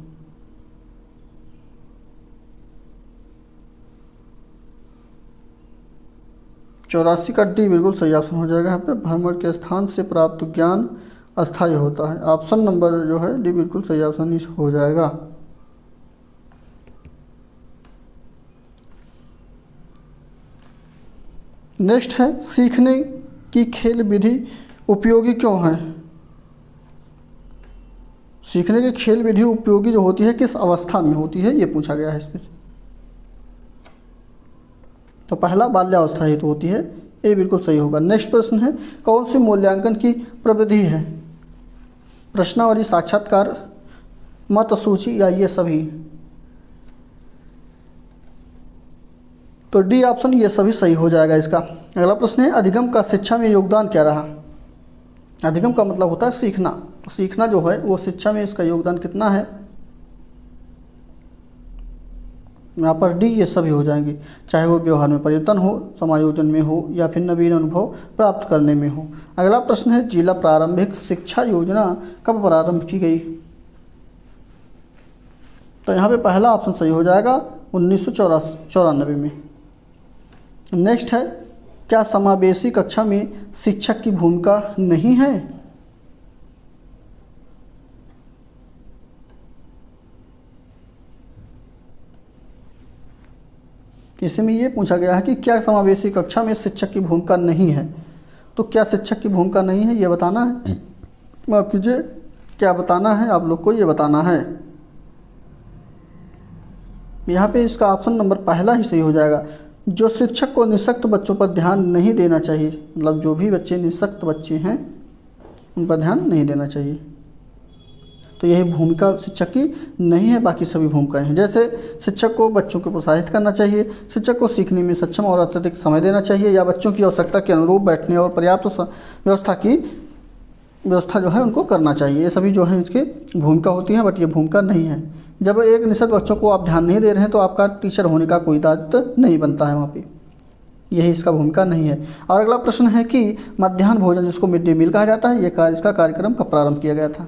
84 का डी बिल्कुल सही ऑप्शन हो जाएगा। यहाँ पे भ्रमण के स्थान से प्राप्त ज्ञान अस्थायी होता है। ऑप्शन नंबर जो है डी बिल्कुल सही ऑप्शन हो जाएगा। नेक्स्ट है सीखने की खेल विधि उपयोगी क्यों है। सीखने की खेल विधि उपयोगी जो होती है किस अवस्था में होती है, ये पूछा गया है इसमें। तो पहला बाल्यावस्था ही तो होती है, ये बिल्कुल सही होगा। नेक्स्ट प्रश्न है कौन सी मूल्यांकन की प्रविधि है। प्रश्नावली, साक्षात्कार, मत सूची या ये सभी। तो डी ऑप्शन ये सभी सही हो जाएगा इसका। अगला प्रश्न है अधिगम का शिक्षा में योगदान क्या रहा। अधिगम का मतलब होता है सीखना, तो सीखना जो है वो शिक्षा में इसका योगदान कितना है। यहाँ पर डी ये सभी हो जाएंगे, चाहे वो व्यवहार में परिवर्तन हो, समायोजन में हो या फिर नवीन अनुभव प्राप्त करने में हो। अगला प्रश्न है जिला प्रारंभिक शिक्षा योजना कब प्रारंभ की गई। तो यहाँ पे पहला ऑप्शन सही हो जाएगा 1994 में। नेक्स्ट है क्या समावेशी कक्षा में शिक्षक की भूमिका नहीं है। इसमें ये पूछा गया है कि क्या समावेशी कक्षा में शिक्षक की भूमिका नहीं है। तो क्या शिक्षक की भूमिका नहीं है ये बताना है, माफ कीजिए, क्या बताना है आप लोग को, ये बताना है। यहाँ पे इसका ऑप्शन नंबर पहला ही सही हो जाएगा। जो शिक्षक को निःशक्त बच्चों पर ध्यान नहीं देना चाहिए, मतलब जो भी बच्चे निःशक्त बच्चे हैं उन पर ध्यान नहीं देना चाहिए। तो यही भूमिका शिक्षक की नहीं है, बाकी सभी भूमिकाएं हैं। जैसे शिक्षक को बच्चों को प्रोत्साहित करना चाहिए, शिक्षक को सीखने में सक्षम और अत्यधिक समय देना चाहिए, या बच्चों की आवश्यकता के अनुरूप बैठने और पर्याप्त व्यवस्था जो है उनको करना चाहिए। ये सभी जो है इसकी भूमिका होती है, बट ये भूमिका नहीं है। जब एक निश्चित बच्चों को आप ध्यान नहीं दे रहे हैं तो आपका टीचर होने का कोई दायित्व नहीं बनता है वहाँ पे, यही इसका भूमिका नहीं है। और अगला प्रश्न है कि मध्याह्न भोजन जिसको मिड डे मील कहा जाता है, इसका कार्यक्रम कब प्रारंभ किया गया था।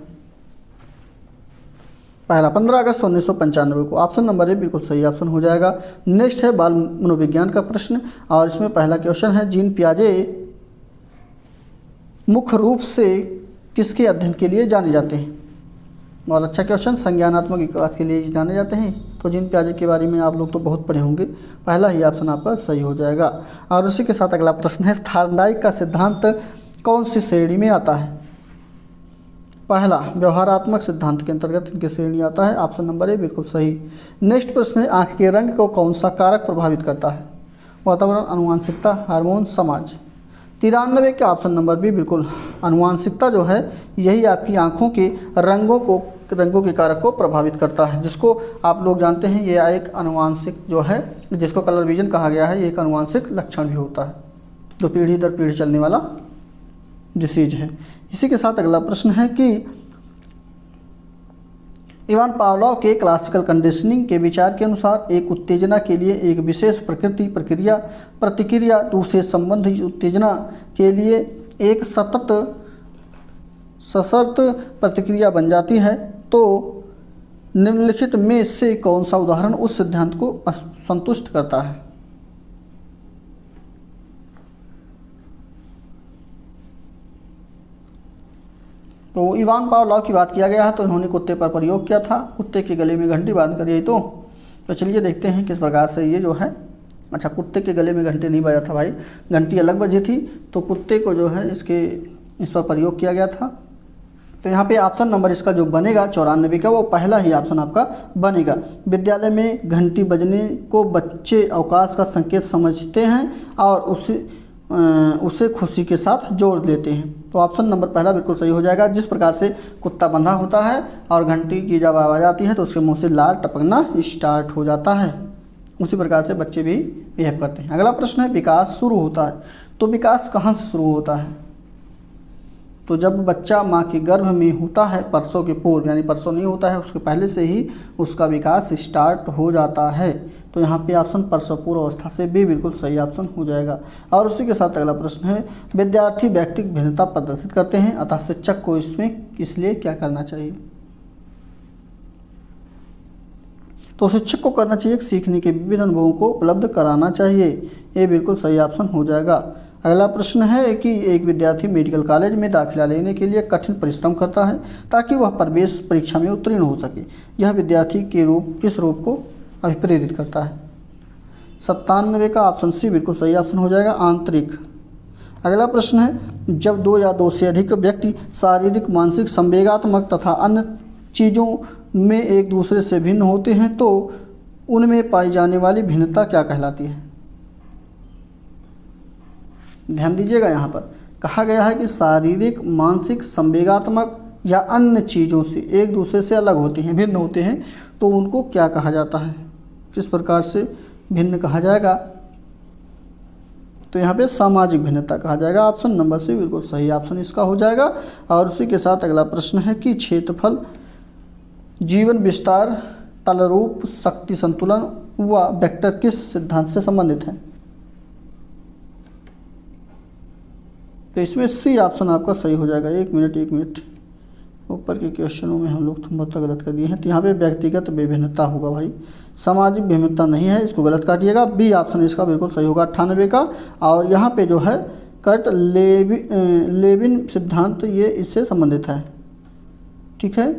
पहला 15 अगस्त 1995 को। ऑप्शन नंबर ए बिल्कुल सही ऑप्शन हो जाएगा। नेक्स्ट है बाल मनोविज्ञान का प्रश्न, और इसमें पहला क्वेश्चन है जीन पियाजे मुख्य रूप से किसके अध्ययन के लिए जाने जाते हैं। बहुत अच्छा क्वेश्चन, संज्ञानात्मक विकास के लिए जाने जाते हैं। तो जीन पियाजे के बारे में आप लोग तो बहुत पढ़े होंगे, पहला ही ऑप्शन आपका सही हो जाएगा। और उसी के साथ अगला प्रश्न है थार्नडाइक का सिद्धांत कौन सी श्रेणी में आता है। पहला व्यवहारात्मक सिद्धांत के अंतर्गत इनकी श्रेणी आता है। ऑप्शन नंबर ए बिल्कुल सही। नेक्स्ट प्रश्न है आँख के रंग को कौन सा कारक प्रभावित करता है। वातावरण, आनुवंशिकता, हार्मोन, समाज। 93 के ऑप्शन नंबर बी बिल्कुल आनुवंशिकता जो है यही आपकी आँखों के रंगों के कारक को प्रभावित करता है, जिसको आप लोग जानते हैं ये एक आनुवंशिक जो है, जिसको कलर विजन कहा गया है, ये एक आनुवंशिक लक्षण भी होता है जो पीढ़ी दर पीढ़ी चलने वाला डिसीज है। इसी के साथ अगला प्रश्न है कि इवान पावलोव के क्लासिकल कंडीशनिंग के विचार के अनुसार एक उत्तेजना के लिए एक विशेष प्रतिक्रिया दूसरे संबंधी उत्तेजना के लिए एक सशर्त प्रतिक्रिया बन जाती है। तो निम्नलिखित में से कौन सा उदाहरण उस सिद्धांत को संतुष्ट करता है। तो इवान पावलोव की बात किया गया है तो इन्होंने कुत्ते पर प्रयोग किया था, कुत्ते के गले में घंटी बांध कर, यही तो तो चलिए देखते हैं किस प्रकार से ये जो है, अच्छा कुत्ते के गले में घंटी नहीं बजा था भाई, घंटी अलग बजी थी, तो कुत्ते को जो है इस पर प्रयोग किया गया था। तो यहाँ पे ऑप्शन नंबर इसका जो बनेगा 94 का, वो पहला ही ऑप्शन आपका बनेगा। विद्यालय में घंटी बजने को बच्चे अवकाश का संकेत समझते हैं और उसे खुशी के साथ जोड़ लेते हैं। तो ऑप्शन नंबर पहला बिल्कुल सही हो जाएगा। जिस प्रकार से कुत्ता बंधा होता है और घंटी की जब आवाज़ आती है तो उसके मुंह से लार टपकना स्टार्ट हो जाता है, उसी प्रकार से बच्चे भी बिहेव करते हैं। अगला प्रश्न है विकास शुरू होता है, तो विकास कहाँ से शुरू होता है? तो जब बच्चा माँ के गर्भ में होता है परसों के पूर्व, यानी परसों नहीं होता है, उसके पहले से ही उसका विकास स्टार्ट हो जाता है। तो यहाँ पे ऑप्शन परसों पूर्व अवस्था से भी बिल्कुल सही ऑप्शन हो जाएगा। और उसी के साथ अगला प्रश्न है विद्यार्थी व्यक्तिगत भिन्नता प्रदर्शित करते हैं, अतः शिक्षक को इसमें इसलिए क्या करना चाहिए? तो शिक्षक को करना चाहिए सीखने के विभिन्न अनुभवों को उपलब्ध कराना चाहिए, ये बिल्कुल सही ऑप्शन हो जाएगा। अगला प्रश्न है कि एक विद्यार्थी मेडिकल कॉलेज में दाखिला लेने के लिए कठिन परिश्रम करता है ताकि वह प्रवेश परीक्षा में उत्तीर्ण हो सके। यह विद्यार्थी के किस रूप को अभिप्रेरित करता है? 97 का ऑप्शन सी बिल्कुल सही ऑप्शन हो जाएगा, आंतरिक। अगला प्रश्न है जब दो या दो से अधिक व्यक्ति शारीरिक, मानसिक, संवेगात्मक तथा अन्य चीज़ों में एक दूसरे से भिन्न होते हैं तो उनमें पाई जाने वाली भिन्नता क्या कहलाती है? ध्यान दीजिएगा, यहाँ पर कहा गया है कि शारीरिक, मानसिक, संवेगात्मक या अन्य चीज़ों से एक दूसरे से अलग होते हैं, भिन्न होते हैं, तो उनको क्या कहा जाता है? किस प्रकार से भिन्न कहा जाएगा? तो यहाँ पे सामाजिक भिन्नता कहा जाएगा। ऑप्शन नंबर सी बिल्कुल सही ऑप्शन इसका हो जाएगा। और उसी के साथ अगला प्रश्न है कि क्षेत्रफल, जीवन विस्तार, तलरूप, शक्ति संतुलन व वेक्टर किस सिद्धांत से संबंधित है? तो इसमें सी ऑप्शन आपका सही हो जाएगा। एक मिनट, ऊपर के क्वेश्चनों में हम लोग बहुत गलत कर दिए हैं, तो यहाँ पे व्यक्तिगत विभिन्नता होगा भाई, सामाजिक विभिन्नता नहीं है, इसको गलत काटिएगा। बी ऑप्शन इसका बिल्कुल सही होगा 98 का। और यहाँ पे जो है कर्ट लेविन सिद्धांत, ये इससे संबंधित है, ठीक है।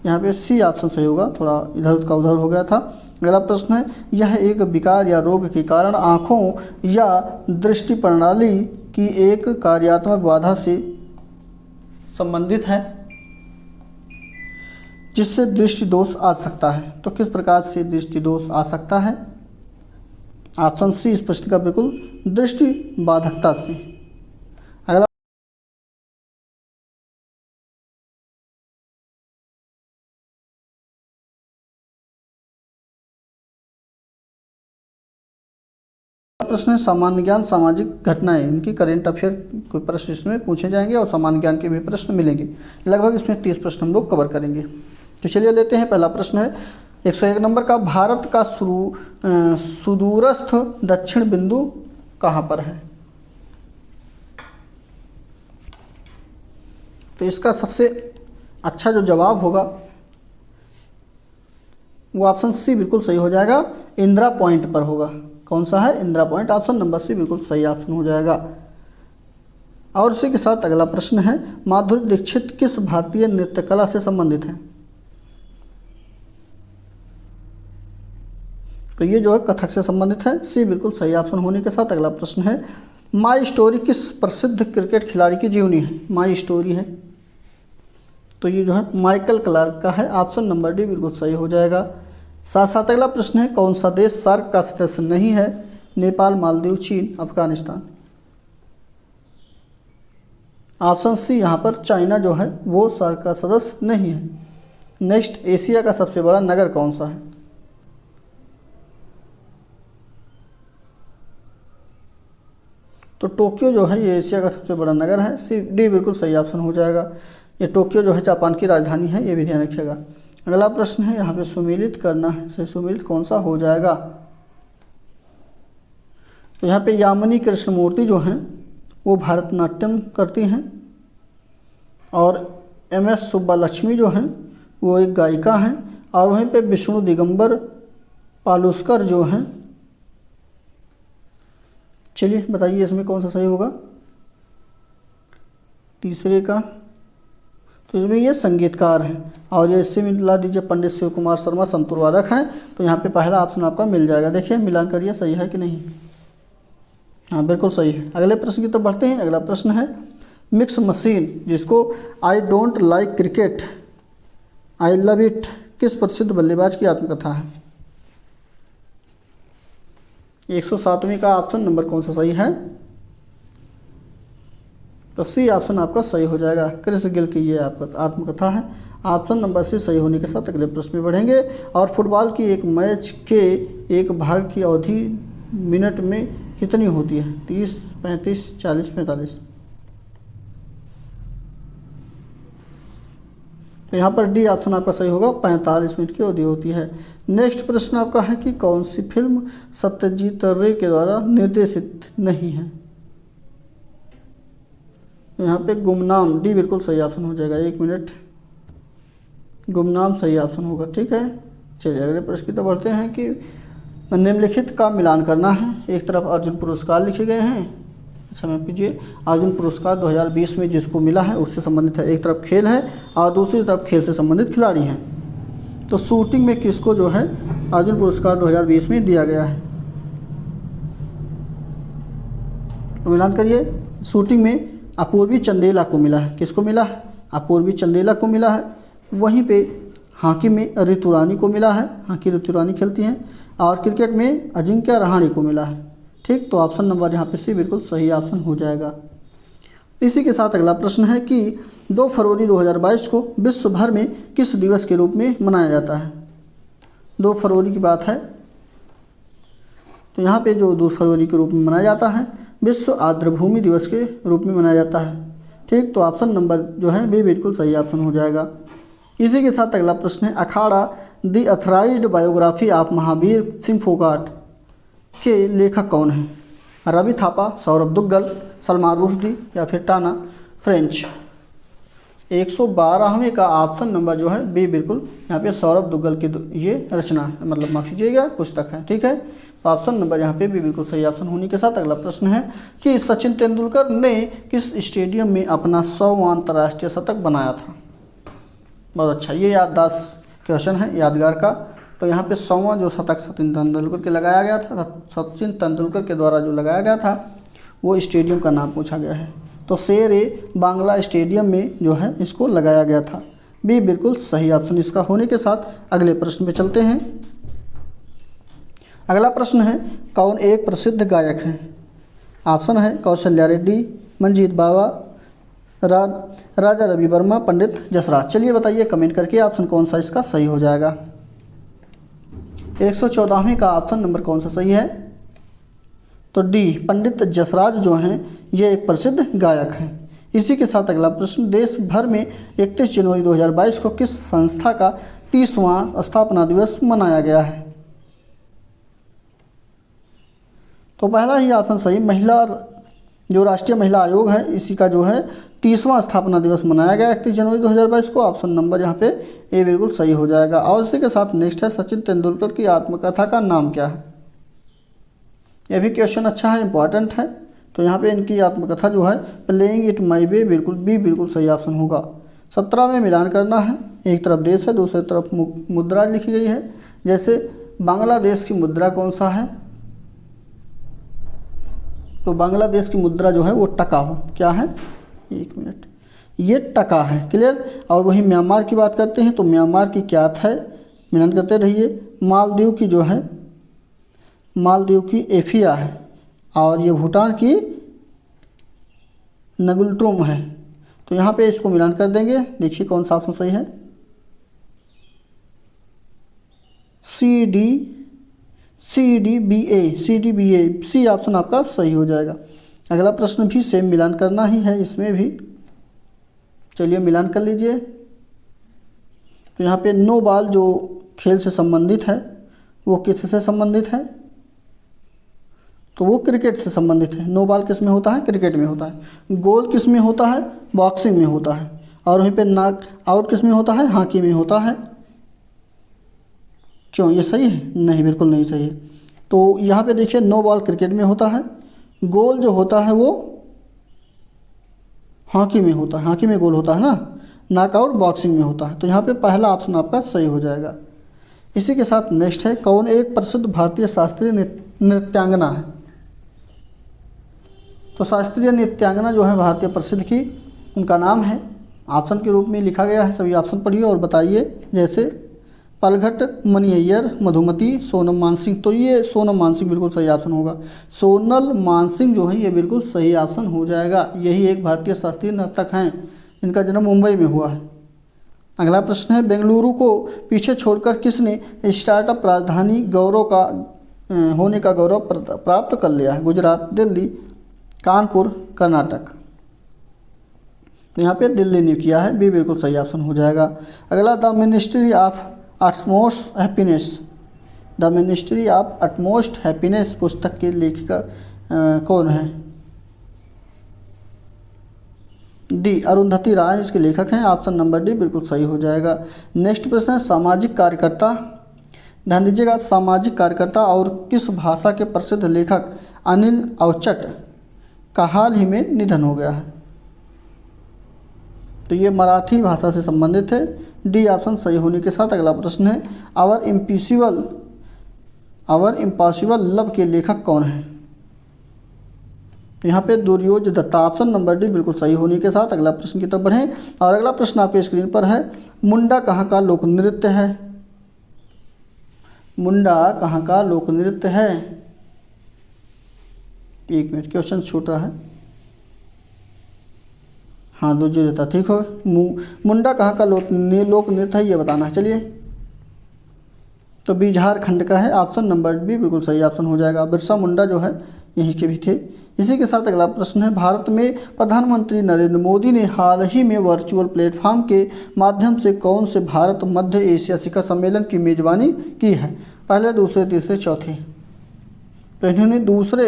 यहाँ पे सी ऑप्शन सही होगा, थोड़ा इधर का उधर हो गया था। अगला प्रश्न है यह एक विकार या रोग के कारण आँखों या दृष्टि प्रणाली की एक कार्यात्मक बाधा से संबंधित है जिससे दृष्टि दोष आ सकता है। तो किस प्रकार से दृष्टि दोष आ सकता है? ऑप्शन सी इस प्रश्न का बिल्कुल दृष्टि बाधकता से। अगला प्रश्न है सामान्य ज्ञान, सामाजिक घटनाएं, इनकी करंट अफेयर कोई प्रश्न इसमें पूछे जाएंगे और सामान्य ज्ञान के भी प्रश्न मिलेंगे। लगभग इसमें 30 प्रश्न हम लोग कवर करेंगे। तो चलिए लेते हैं, पहला प्रश्न है 101 नंबर का, भारत का सुदूरस्थ दक्षिण बिंदु कहाँ पर है? तो इसका सबसे अच्छा जो जवाब होगा वो ऑप्शन सी बिल्कुल सही हो जाएगा, इंदिरा पॉइंट पर होगा। कौन सा है? Indira Point. Option number C बिल्कुल सही ऑप्शन हो जाएगा। और इसी के साथ अगला प्रश्न है माधुरी दीक्षित किस भारतीय नृत्य कला से संबंधित है? तो ये जो है कथक से संबंधित है, सी बिल्कुल सही ऑप्शन होने के साथ अगला प्रश्न है माई स्टोरी किस प्रसिद्ध क्रिकेट खिलाड़ी की जीवनी है? माई स्टोरी है, तो ये जो है माइकल क्लार्क का है। ऑप्शन नंबर डी बिल्कुल सही हो जाएगा। साथ साथ अगला प्रश्न है कौन सा देश सार्क का सदस्य नहीं है? नेपाल, मालदीव, चीन, अफगानिस्तान। ऑप्शन सी यहाँ पर चाइना जो है वो सार्क का सदस्य नहीं है। नेक्स्ट, एशिया का सबसे बड़ा नगर कौन सा है? तो टोक्यो जो है ये एशिया का सबसे बड़ा नगर है, सी डी बिल्कुल सही ऑप्शन हो जाएगा। ये टोक्यो जो है जापान की राजधानी है, ये भी ध्यान रखिएगा। अगला प्रश्न है यहाँ पे सुमेलित करना है, सही सुमेलित कौन सा हो जाएगा? तो यहाँ पे यामिनी कृष्णमूर्ति जो हैं वो भारतनाट्यम करती हैं और MS सुब्बालक्ष्मी जो हैं वो एक गायिका हैं और वहीं पे विष्णु दिगंबर पालुस्कर जो हैं, चलिए बताइए इसमें कौन सा सही होगा तीसरे का? तो तो इसमें ये संगीतकार हैं। और ये इससे मिला दीजिए पंडित शिव कुमार शर्मा संतूर वादक हैं। तो यहाँ पे पहला ऑप्शन आपका मिल जाएगा। देखिए मिलान करिए सही है कि नहीं। हाँ बिल्कुल सही है। अगले प्रश्न की तरफ बढ़ते हैं। अगला प्रश्न है मिक्स मशीन, जिसको I don't like cricket I love it, किस प्रसिद्ध बल्लेबाज की आत्मकथा है। 107वीं का ऑप्शन नंबर कौन सा सही है। तो सी ऑप्शन आपका सही हो जाएगा। क्रिस गिल की ये आपका आत्मकथा है। ऑप्शन नंबर सी सही होने के साथ अगले प्रश्न में बढ़ेंगे। और फुटबॉल की एक मैच के एक भाग की अवधि मिनट में कितनी होती है। 30, 35, 40, 45। तो यहाँ पर डी ऑप्शन आपका सही होगा। 45 मिनट की अवधि होती है। नेक्स्ट प्रश्न आपका है कि कौन सी फिल्म सत्यजीत रे के द्वारा निर्देशित नहीं है। यहाँ पे गुमनाम, डी बिल्कुल सही ऑप्शन हो जाएगा। 1 मिनट, गुमनाम सही ऑप्शन होगा। ठीक है, चलिए अगले प्रश्न की तरफ बढ़ते हैं कि निम्नलिखित का मिलान करना है। एक तरफ अर्जुन पुरस्कार लिखे गए हैं, अच्छा माफ कीजिए, अर्जुन पुरस्कार 2020 में जिसको मिला है उससे संबंधित है। एक तरफ खेल है और दूसरी तरफ खेल से संबंधित खिलाड़ी हैं। तो शूटिंग में किसको जो है अर्जुन पुरस्कार 2020 में दिया गया है। तो मिलान करिए। शूटिंग में अपूर्वी चंदेला को मिला है। किसको मिला है। अपूर्वी चंदेला को मिला है। वहीं पे हॉकी में ऋतु रानी को मिला है। हॉकी ऋतु रानी खेलती हैं। और क्रिकेट में अजिंक्य रहाणे को मिला है। ठीक, तो ऑप्शन नंबर यहाँ पे सी बिल्कुल सही ऑप्शन हो जाएगा। इसी के साथ अगला प्रश्न है कि 2 फरवरी 2022 को विश्व भर में किस दिवस के रूप में मनाया जाता है। 2 फरवरी की बात है। तो यहाँ पे जो 2 फरवरी के रूप में मनाया जाता है विश्व आर्द्रभूमि दिवस के रूप में मनाया जाता है। ठीक, तो ऑप्शन नंबर जो है भी बिल्कुल सही ऑप्शन हो जाएगा। इसी के साथ अगला प्रश्न है Akhada the authorised biography of Mahavir Singh Phogat के लेखक कौन हैं। रवि थापा, सौरभ दुग्गल, सलमान रुश्दी या फिर टाना फ्रेंच। 112वें का ऑप्शन नंबर जो है बी बिल्कुल यहाँ पे सौरभ दुग्गल की ये रचना मतलब माफ कीजिएगा पुस्तक है। ठीक है, तो ऑप्शन नंबर यहाँ पे भी बिल्कुल सही ऑप्शन होने के साथ अगला प्रश्न है कि सचिन तेंदुलकर ने किस स्टेडियम में अपना 100वां अंतर्राष्ट्रीय शतक बनाया था। बहुत अच्छा, ये याददाश्त क्वेश्चन है यादगार का। तो यहाँ पे 100वां जो शतक सचिन तेंदुलकर के लगाया गया था, सचिन तेंदुलकर के द्वारा जो लगाया गया था वो स्टेडियम का नाम पूछा गया है। तो शेर बांग्ला स्टेडियम में जो है इसको लगाया गया था। बी बिल्कुल सही ऑप्शन इसका होने के साथ अगले प्रश्न पे चलते हैं। अगला प्रश्न है कौन एक प्रसिद्ध गायक है। ऑप्शन है कौशल्या रेड्डी, मंजीत बावा, राजा रवि वर्मा, पंडित जसराज। चलिए बताइए कमेंट करके ऑप्शन कौन सा इसका सही हो जाएगा। 114वें का ऑप्शन नंबर कौन सा सही है। तो डी पंडित जसराज जो हैं ये एक प्रसिद्ध गायक हैं। इसी के साथ अगला प्रश्न देश भर में 31 जनवरी 2022 को किस संस्था का 30वां स्थापना दिवस मनाया गया है। तो पहला ही ऑप्शन सही, महिला जो राष्ट्रीय महिला आयोग है इसी का जो है 30वां स्थापना दिवस मनाया गया 31 जनवरी 2022 को। ऑप्शन नंबर यहाँ पे ए बिल्कुल सही हो जाएगा। और इसी के साथ नेक्स्ट है सचिन तेंदुलकर की आत्मकथा का नाम क्या है। यह भी क्वेश्चन अच्छा है, इंपॉर्टेंट है। तो यहाँ पे इनकी आत्मकथा जो है प्लेइंग इट माई वे, बिल्कुल बी बिल्कुल सही ऑप्शन होगा। 17 में मिलान करना है। एक तरफ देश है दूसरी तरफ मुद्रा लिखी गई है। जैसे बांग्लादेश की मुद्रा कौन सा है। तो बांग्लादेश की मुद्रा जो है वो टका हो, क्या है 1 मिनट, ये टका है। क्लियर। और वहीं म्यांमार की बात करते हैं तो म्यांमार की क्या है, मिलान करते रहिए। मालदीव की जो है मालदीव की एफिया है। और ये भूटान की नगुल्ट्रोम है। तो यहाँ पे इसको मिलान कर देंगे। देखिए कौन सा ऑप्शन सही है। CDBA सी ऑप्शन आपका सही हो जाएगा। अगला प्रश्न भी सेम मिलान करना ही है इसमें भी। चलिए मिलान कर लीजिए। तो यहाँ पे नो बॉल जो खेल से संबंधित है वो किससे संबंधित है। तो वो क्रिकेट से संबंधित है। नो बॉल किस में होता है, क्रिकेट में होता है। गोल किस में होता है, बॉक्सिंग में होता है। और वहीं पे नॉक आउट किस में होता है, हॉकी में होता है। क्यों, ये सही है? नहीं, बिल्कुल नहीं सही है। तो यहाँ पे देखिए नो बॉल क्रिकेट में होता है, गोल जो होता है वो हॉकी में होता है, हॉकी में गोल होता है ना। नॉकआउट बॉक्सिंग में होता है। तो यहाँ पे पहला ऑप्शन आपका सही हो जाएगा। इसी के साथ नेक्स्ट है, कौन एक प्रसिद्ध भारतीय शास्त्रीय नृत्यांगना है? तो शास्त्रीय नृत्यांगना जो है भारतीय प्रसिद्ध की, उनका नाम है, ऑप्शन के रूप में लिखा गया है। सभी ऑप्शन पढ़िए और बताइए, जैसे पलघट, मनी अय्यर, मधुमती, सोनम मानसिंह। तो ये सोनम मानसिंह बिल्कुल सही ऑप्शन होगा। सोनल मानसिंह जो है ये बिल्कुल सही ऑप्शन हो जाएगा। यही एक भारतीय शास्त्रीय नर्तक हैं, इनका जन्म मुंबई में हुआ है। अगला प्रश्न है, बेंगलुरु को पीछे छोड़कर किसने स्टार्टअप राजधानी गौरव का होने का गौरव प्राप्त कर लिया है? गुजरात, दिल्ली, कानपुर, कर्नाटक। तो यहाँ पे दिल्ली ने किया है, बी बिल्कुल सही ऑप्शन हो जाएगा। अगला, the ministry of utmost happiness, the ministry of utmost happiness पुस्तक की लेखिका कौन है? डी, अरुंधति राय इसके लेखक हैं। ऑप्शन नंबर डी बिल्कुल सही हो जाएगा। नेक्स्ट प्रश्न है, सामाजिक कार्यकर्ता, ध्यान दीजिएगा, सामाजिक कार्यकर्ता और किस भाषा के प्रसिद्ध लेखक अनिल अवचट का हाल ही में निधन हो गया है? तो ये मराठी भाषा से संबंधित है। डी ऑप्शन सही होने के साथ अगला प्रश्न है, आवर इम्पॉसिबल लव के लेखक कौन है? तो यहाँ पे दुर्योध दत्ता। ऑप्शन नंबर डी बिल्कुल सही होने के साथ अगला प्रश्न की तरफ बढ़ें। और अगला प्रश्न आपके स्क्रीन पर है, मुंडा कहाँ का लोक नृत्य है? मुंडा कहाँ का लोक नृत्य है? एक मिनट, क्वेश्चन छूट रहा है। हाँ, दुर्योध दत्ता, ठीक हो। मुंडा कहाँ का लोक नृत्य है ये बताना है। चलिए, तो बी झारखंड का है। ऑप्शन नंबर बी बिल्कुल सही ऑप्शन हो जाएगा। बिरसा मुंडा जो है यहीं के भी थे। इसी के साथ अगला प्रश्न है, भारत में प्रधानमंत्री नरेंद्र मोदी ने हाल ही में वर्चुअल प्लेटफॉर्म के माध्यम से कौन से भारत मध्य एशिया शिखर सम्मेलन की मेजबानी की है? पहले, दूसरे, तीसरे, चौथे। तो इन्होंने दूसरे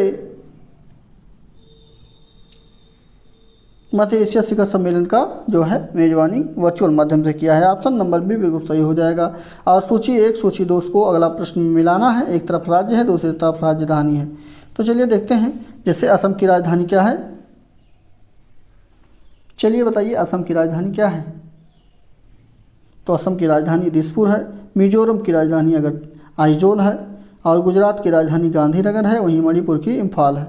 मध्य एशिया शिखर सम्मेलन का जो है मेजबानी वर्चुअल माध्यम से किया है। ऑप्शन नंबर बी बिल्कुल सही हो जाएगा। और सूची 1 सूची 2 को अगला प्रश्न में मिलाना है। एक तरफ राज्य है, दूसरी तरफ राजधानी है। तो चलिए देखते हैं, जैसे असम की राजधानी क्या है? चलिए बताइए, असम की राजधानी क्या है? तो असम की राजधानी दिसपुर है। मिजोरम की राजधानी अगर आइजोल है। और गुजरात की राजधानी गांधीनगर है। वहीं मणिपुर की इम्फाल है।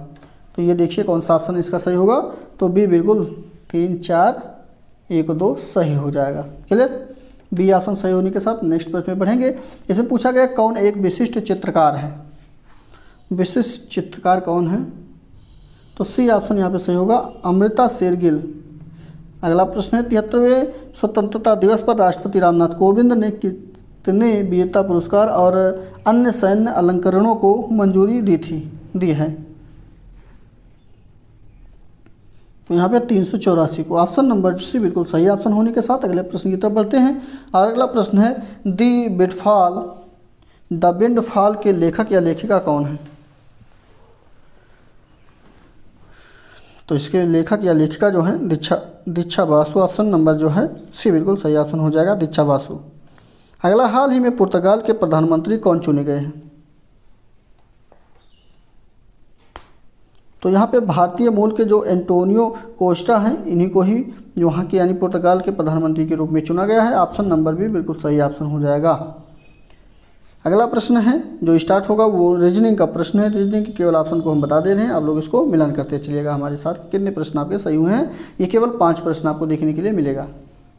तो ये देखिए कौन सा ऑप्शन इसका सही होगा। तो बी बिल्कुल 3, 4, 1, 2 सही हो जाएगा। क्लियर? बी ऑप्शन सही होने के साथ नेक्स्ट प्रश्न में बढ़ेंगे। इसमें पूछा गया, कौन एक विशिष्ट चित्रकार है? विशिष्ट चित्रकार कौन है? तो सी ऑप्शन यहाँ पे सही होगा, अमृता शेरगिल। अगला प्रश्न है, 73वें स्वतंत्रता दिवस पर राष्ट्रपति रामनाथ कोविंद ने कितने वीरता पुरस्कार और अन्य सैन्य अलंकरणों को मंजूरी दी है? तो यहाँ पे 384 को। ऑप्शन नंबर सी बिल्कुल सही ऑप्शन होने के साथ अगले प्रश्न की तरफ बढ़ते हैं। और अगला प्रश्न है, द विंडफॉल के लेखक या लेखिका कौन है? तो इसके लेखक या लेखिका जो है दीक्षा बासु। ऑप्शन नंबर जो है सी बिल्कुल सही ऑप्शन हो जाएगा, दीक्षा बासु। अगला, हाल ही में पुर्तगाल के प्रधानमंत्री कौन चुने गए हैं? तो यहाँ पे भारतीय मूल के जो एंटोनियो कोस्टा हैं, इन्हीं को ही वहाँ के यानी पुर्तगाल के प्रधानमंत्री के रूप में चुना गया है। ऑप्शन नंबर भी बिल्कुल सही ऑप्शन हो जाएगा। अगला प्रश्न है जो स्टार्ट होगा वो रीजनिंग का प्रश्न है। रीजनिंग के केवल ऑप्शन को हम बता दे रहे हैं, आप लोग इसको मिलान करते चलिएगा हमारे साथ। कितने प्रश्न आपके सही हुए हैं, ये केवल 5 प्रश्न आपको देखने के लिए मिलेगा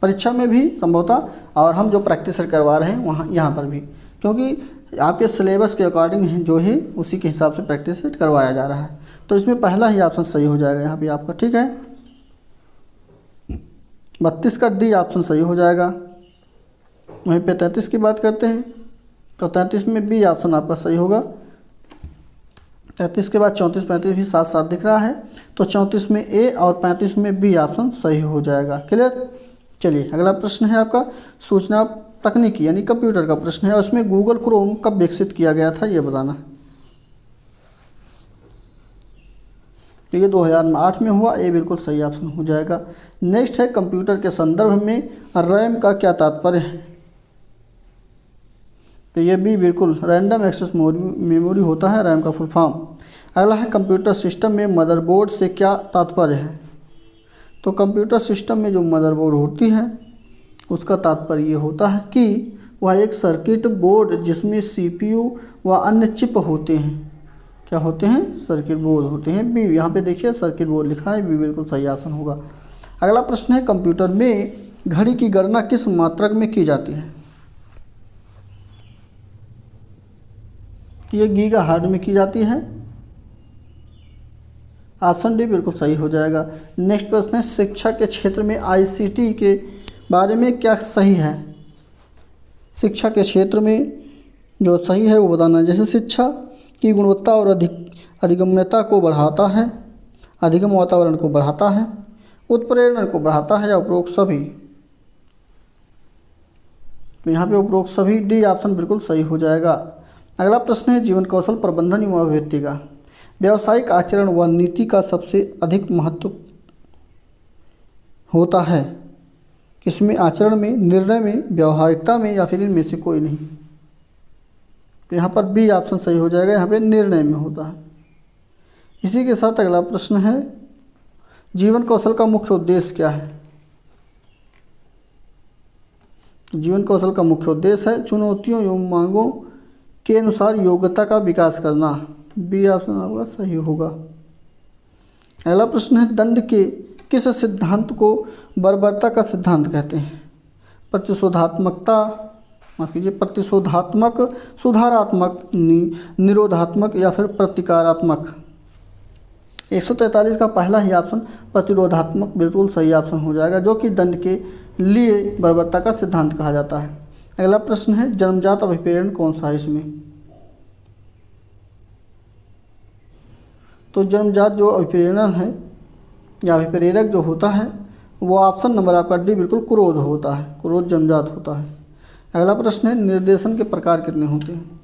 परीक्षा में भी संभवतः, और हम जो प्रैक्टिस करवा रहे हैं वहाँ यहाँ पर भी, क्योंकि आपके सिलेबस के अकॉर्डिंग जो है उसी के हिसाब से प्रैक्टिस करवाया जा रहा है। तो इसमें पहला ही ऑप्शन सही हो जाएगा यहाँ पे आपका, ठीक है। 32 का डी ऑप्शन सही हो जाएगा। वहीं पे 33 की बात करते हैं तो 33 में बी ऑप्शन आपका सही होगा। 33 के बाद 34, 35 भी साथ साथ दिख रहा है, तो 34 में ए और 35 में बी ऑप्शन सही हो जाएगा। क्लियर? चलिए अगला प्रश्न है आपका सूचना तकनीकी यानी कंप्यूटर का प्रश्न है। उसमें गूगल क्रोम कब विकसित किया गया था ये बताना है। तो ये 2008 में हुआ, ए बिल्कुल सही ऑप्शन हो जाएगा। नेक्स्ट है कंप्यूटर के संदर्भ में रैम का क्या तात्पर्य है? तो ये भी बिल्कुल रैंडम एक्सेस मेमोरी होता है रैम का फुल फॉर्म। अगला है कंप्यूटर सिस्टम में मदरबोर्ड से क्या तात्पर्य है? तो कंप्यूटर सिस्टम में जो मदरबोर्ड होती है उसका तात्पर्य ये होता है कि वह एक सर्किट बोर्ड जिसमें सीपीयू व अन्य चिप होते हैं। क्या होते हैं? सर्किट बोर्ड होते हैं। बी, यहाँ पे देखिए सर्किट बोर्ड लिखा है, बी बिल्कुल सही ऑप्शन होगा। अगला प्रश्न है, कंप्यूटर में घड़ी की गणना किस मात्रक में की जाती है? ये गीगाहर्ट्ज़ में की जाती है। ऑप्शन डी बिल्कुल सही हो जाएगा। नेक्स्ट प्रश्न है, शिक्षा के क्षेत्र में आईसीटी के बारे में क्या सही है? शिक्षा के क्षेत्र में जो सही है वो बताना है। जैसे शिक्षा की गुणवत्ता और अधिगम्यता को बढ़ाता है, अधिगम वातावरण को बढ़ाता है, उत्प्रेरण को बढ़ाता है या उपरोक्त सभी? तो यहाँ पे उपरोक्त सभी, डी ऑप्शन बिल्कुल सही हो जाएगा। अगला प्रश्न है, जीवन कौशल प्रबंधन युवा व्यक्ति का व्यावसायिक आचरण व नीति का सबसे अधिक महत्व होता है किसमें? आचरण में, निर्णय में, व्यवहारिकता में या फिर इनमें से कोई नहीं? तो यहाँ पर बी ऑप्शन सही हो जाएगा, यहाँ पे निर्णय में होता है। इसी के साथ अगला प्रश्न है, जीवन कौशल का मुख्य उद्देश्य क्या है? जीवन कौशल का मुख्य उद्देश्य है चुनौतियों एवं मांगों के अनुसार योग्यता का विकास करना। बी ऑप्शन आपका सही होगा। अगला प्रश्न है, दंड के किस सिद्धांत को बर्बरता का सिद्धांत कहते हैं? प्रतिशोधात्मकता, माफ कीजिए, प्रतिशोधात्मक, सुधारात्मक, निरोधात्मक या फिर प्रतिकारात्मक? 143 का पहला ही ऑप्शन प्रतिरोधात्मक बिल्कुल सही ऑप्शन हो जाएगा, जो कि दंड के लिए बर्बरता का सिद्धांत कहा जाता है। अगला प्रश्न है, जन्मजात अभिप्रेरण कौन सा है इसमें? तो जन्मजात जो अभिप्रेरण है या अभिप्रेरक जो होता है वो ऑप्शन नंबर आपका डी बिल्कुल क्रोध होता है, क्रोध जन्मजात होता है। अगला प्रश्न है, निर्देशन के प्रकार कितने होते हैं?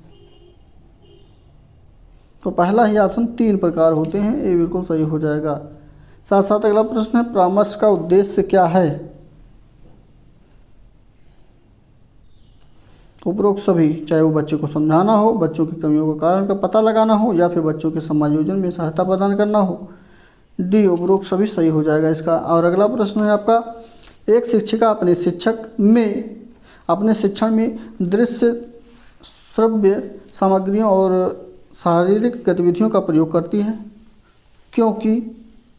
तो पहला ही ऑप्शन 3 प्रकार होते हैं, ये बिल्कुल सही हो जाएगा। साथ साथ अगला प्रश्न है, परामर्श का उद्देश्य क्या है? उपरोक्त सभी, चाहे वो बच्चों को समझाना हो, बच्चों की कमियों का कारण का पता लगाना हो या फिर बच्चों के समायोजन में सहायता प्रदान करना हो। डी उपरोक्त सभी सही हो जाएगा इसका। और अगला प्रश्न है आपका, एक शिक्षिका अपने शिक्षण में दृश्य श्रव्य सामग्रियों और शारीरिक गतिविधियों का प्रयोग करती है क्योंकि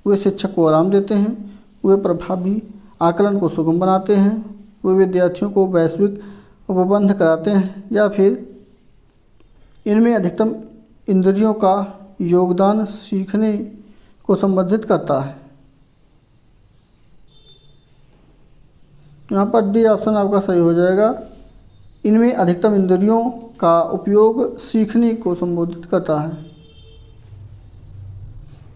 वे शिक्षक को आराम देते हैं, वे प्रभावी आकलन को सुगम बनाते हैं, वे विद्यार्थियों को वैश्विक उपबंध कराते हैं या फिर इनमें अधिकतम इंद्रियों का योगदान सीखने को संबंधित करता है। यहाँ पर डी ऑप्शन आपका सही हो जाएगा, इनमें अधिकतम इंद्रियों का उपयोग सीखने को संबोधित करता है।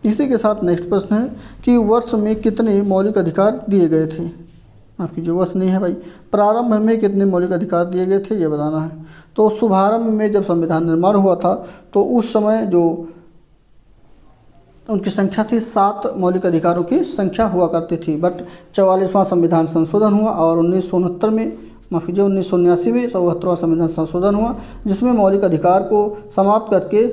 इसी के साथ नेक्स्ट प्रश्न है कि वर्ष में कितने मौलिक अधिकार दिए गए थे? आपकी जो वर्ष नहीं है भाई, प्रारंभ में कितने मौलिक अधिकार दिए गए थे ये बताना है। तो शुभारंभ में जब संविधान निर्माण हुआ था तो उस समय जो उनकी संख्या थी 7 मौलिक अधिकारों की संख्या हुआ करती थी, बट 44वां संविधान संशोधन हुआ और 1969 में, माफ कीजिए 1979 में 74वां संविधान संशोधन हुआ जिसमें मौलिक अधिकार को समाप्त करके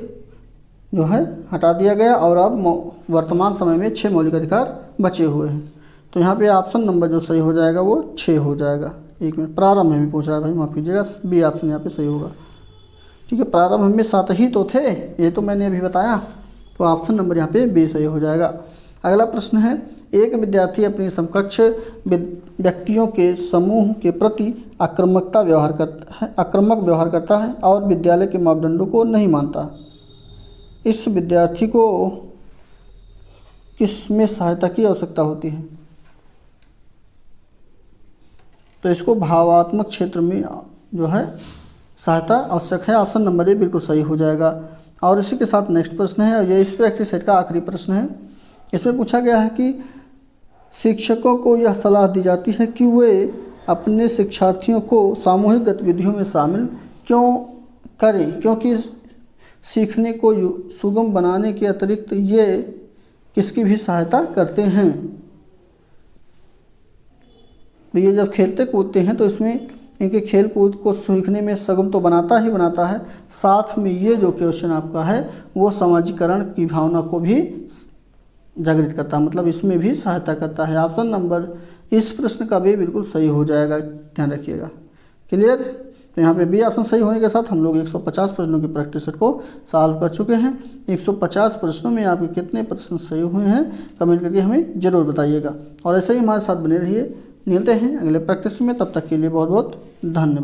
जो है हटा दिया गया और अब वर्तमान समय में 6 मौलिक अधिकार बचे हुए हैं। तो यहाँ पे ऑप्शन नंबर जो सही हो जाएगा वो 6 हो जाएगा। एक मिनट, प्रारंभ में भी पूछ रहा है भाई, माफ़ कीजिएगा, बी ऑप्शन यहाँ पे सही होगा। ठीक है, प्रारंभ में 7 ही तो थे, ये तो मैंने अभी बताया, तो ऑप्शन नंबर यहाँ पे बी सही हो जाएगा। अगला प्रश्न है, एक विद्यार्थी अपने समकक्ष व्यक्तियों के समूह के प्रति आक्रामक व्यवहार करता है और विद्यालय के मापदंडों को नहीं मानता। इस विद्यार्थी को किसमें सहायता की आवश्यकता होती है? तो इसको भावात्मक क्षेत्र में जो है सहायता आवश्यक है। ऑप्शन नंबर ए बिल्कुल सही हो जाएगा। और इसी के साथ नेक्स्ट प्रश्न है, और ये इस प्रैक्टिस सेट का आखिरी प्रश्न है। इसमें पूछा गया है कि शिक्षकों को यह सलाह दी जाती है कि वे अपने शिक्षार्थियों को सामूहिक गतिविधियों में शामिल क्यों करें, क्योंकि सीखने को सुगम बनाने के अतिरिक्त ये किसकी भी सहायता करते हैं। तो ये जब खेलते कूदते हैं तो इसमें इनके खेल कूद को सीखने में सुगम तो बनाता ही बनाता है, साथ में ये जो क्वेश्चन आपका है वो सामाजिकरण की भावना को भी जागृत करता है, मतलब इसमें भी सहायता करता है। ऑप्शन नंबर इस प्रश्न का भी बिल्कुल सही हो जाएगा, ध्यान रखिएगा। क्लियर। तो यहाँ पे बी ऑप्शन सही होने के साथ हम लोग 150 प्रश्नों की प्रैक्टिस सेट को सॉल्व कर चुके हैं। 150 प्रश्नों में आपके कितने प्रश्न सही हुए हैं कमेंट करके हमें ज़रूर बताइएगा, और ऐसे ही हमारे साथ बने रहिए। मिलते हैं अगले प्रैक्टिस में, तब तक के लिए बहुत बहुत धन्यवाद।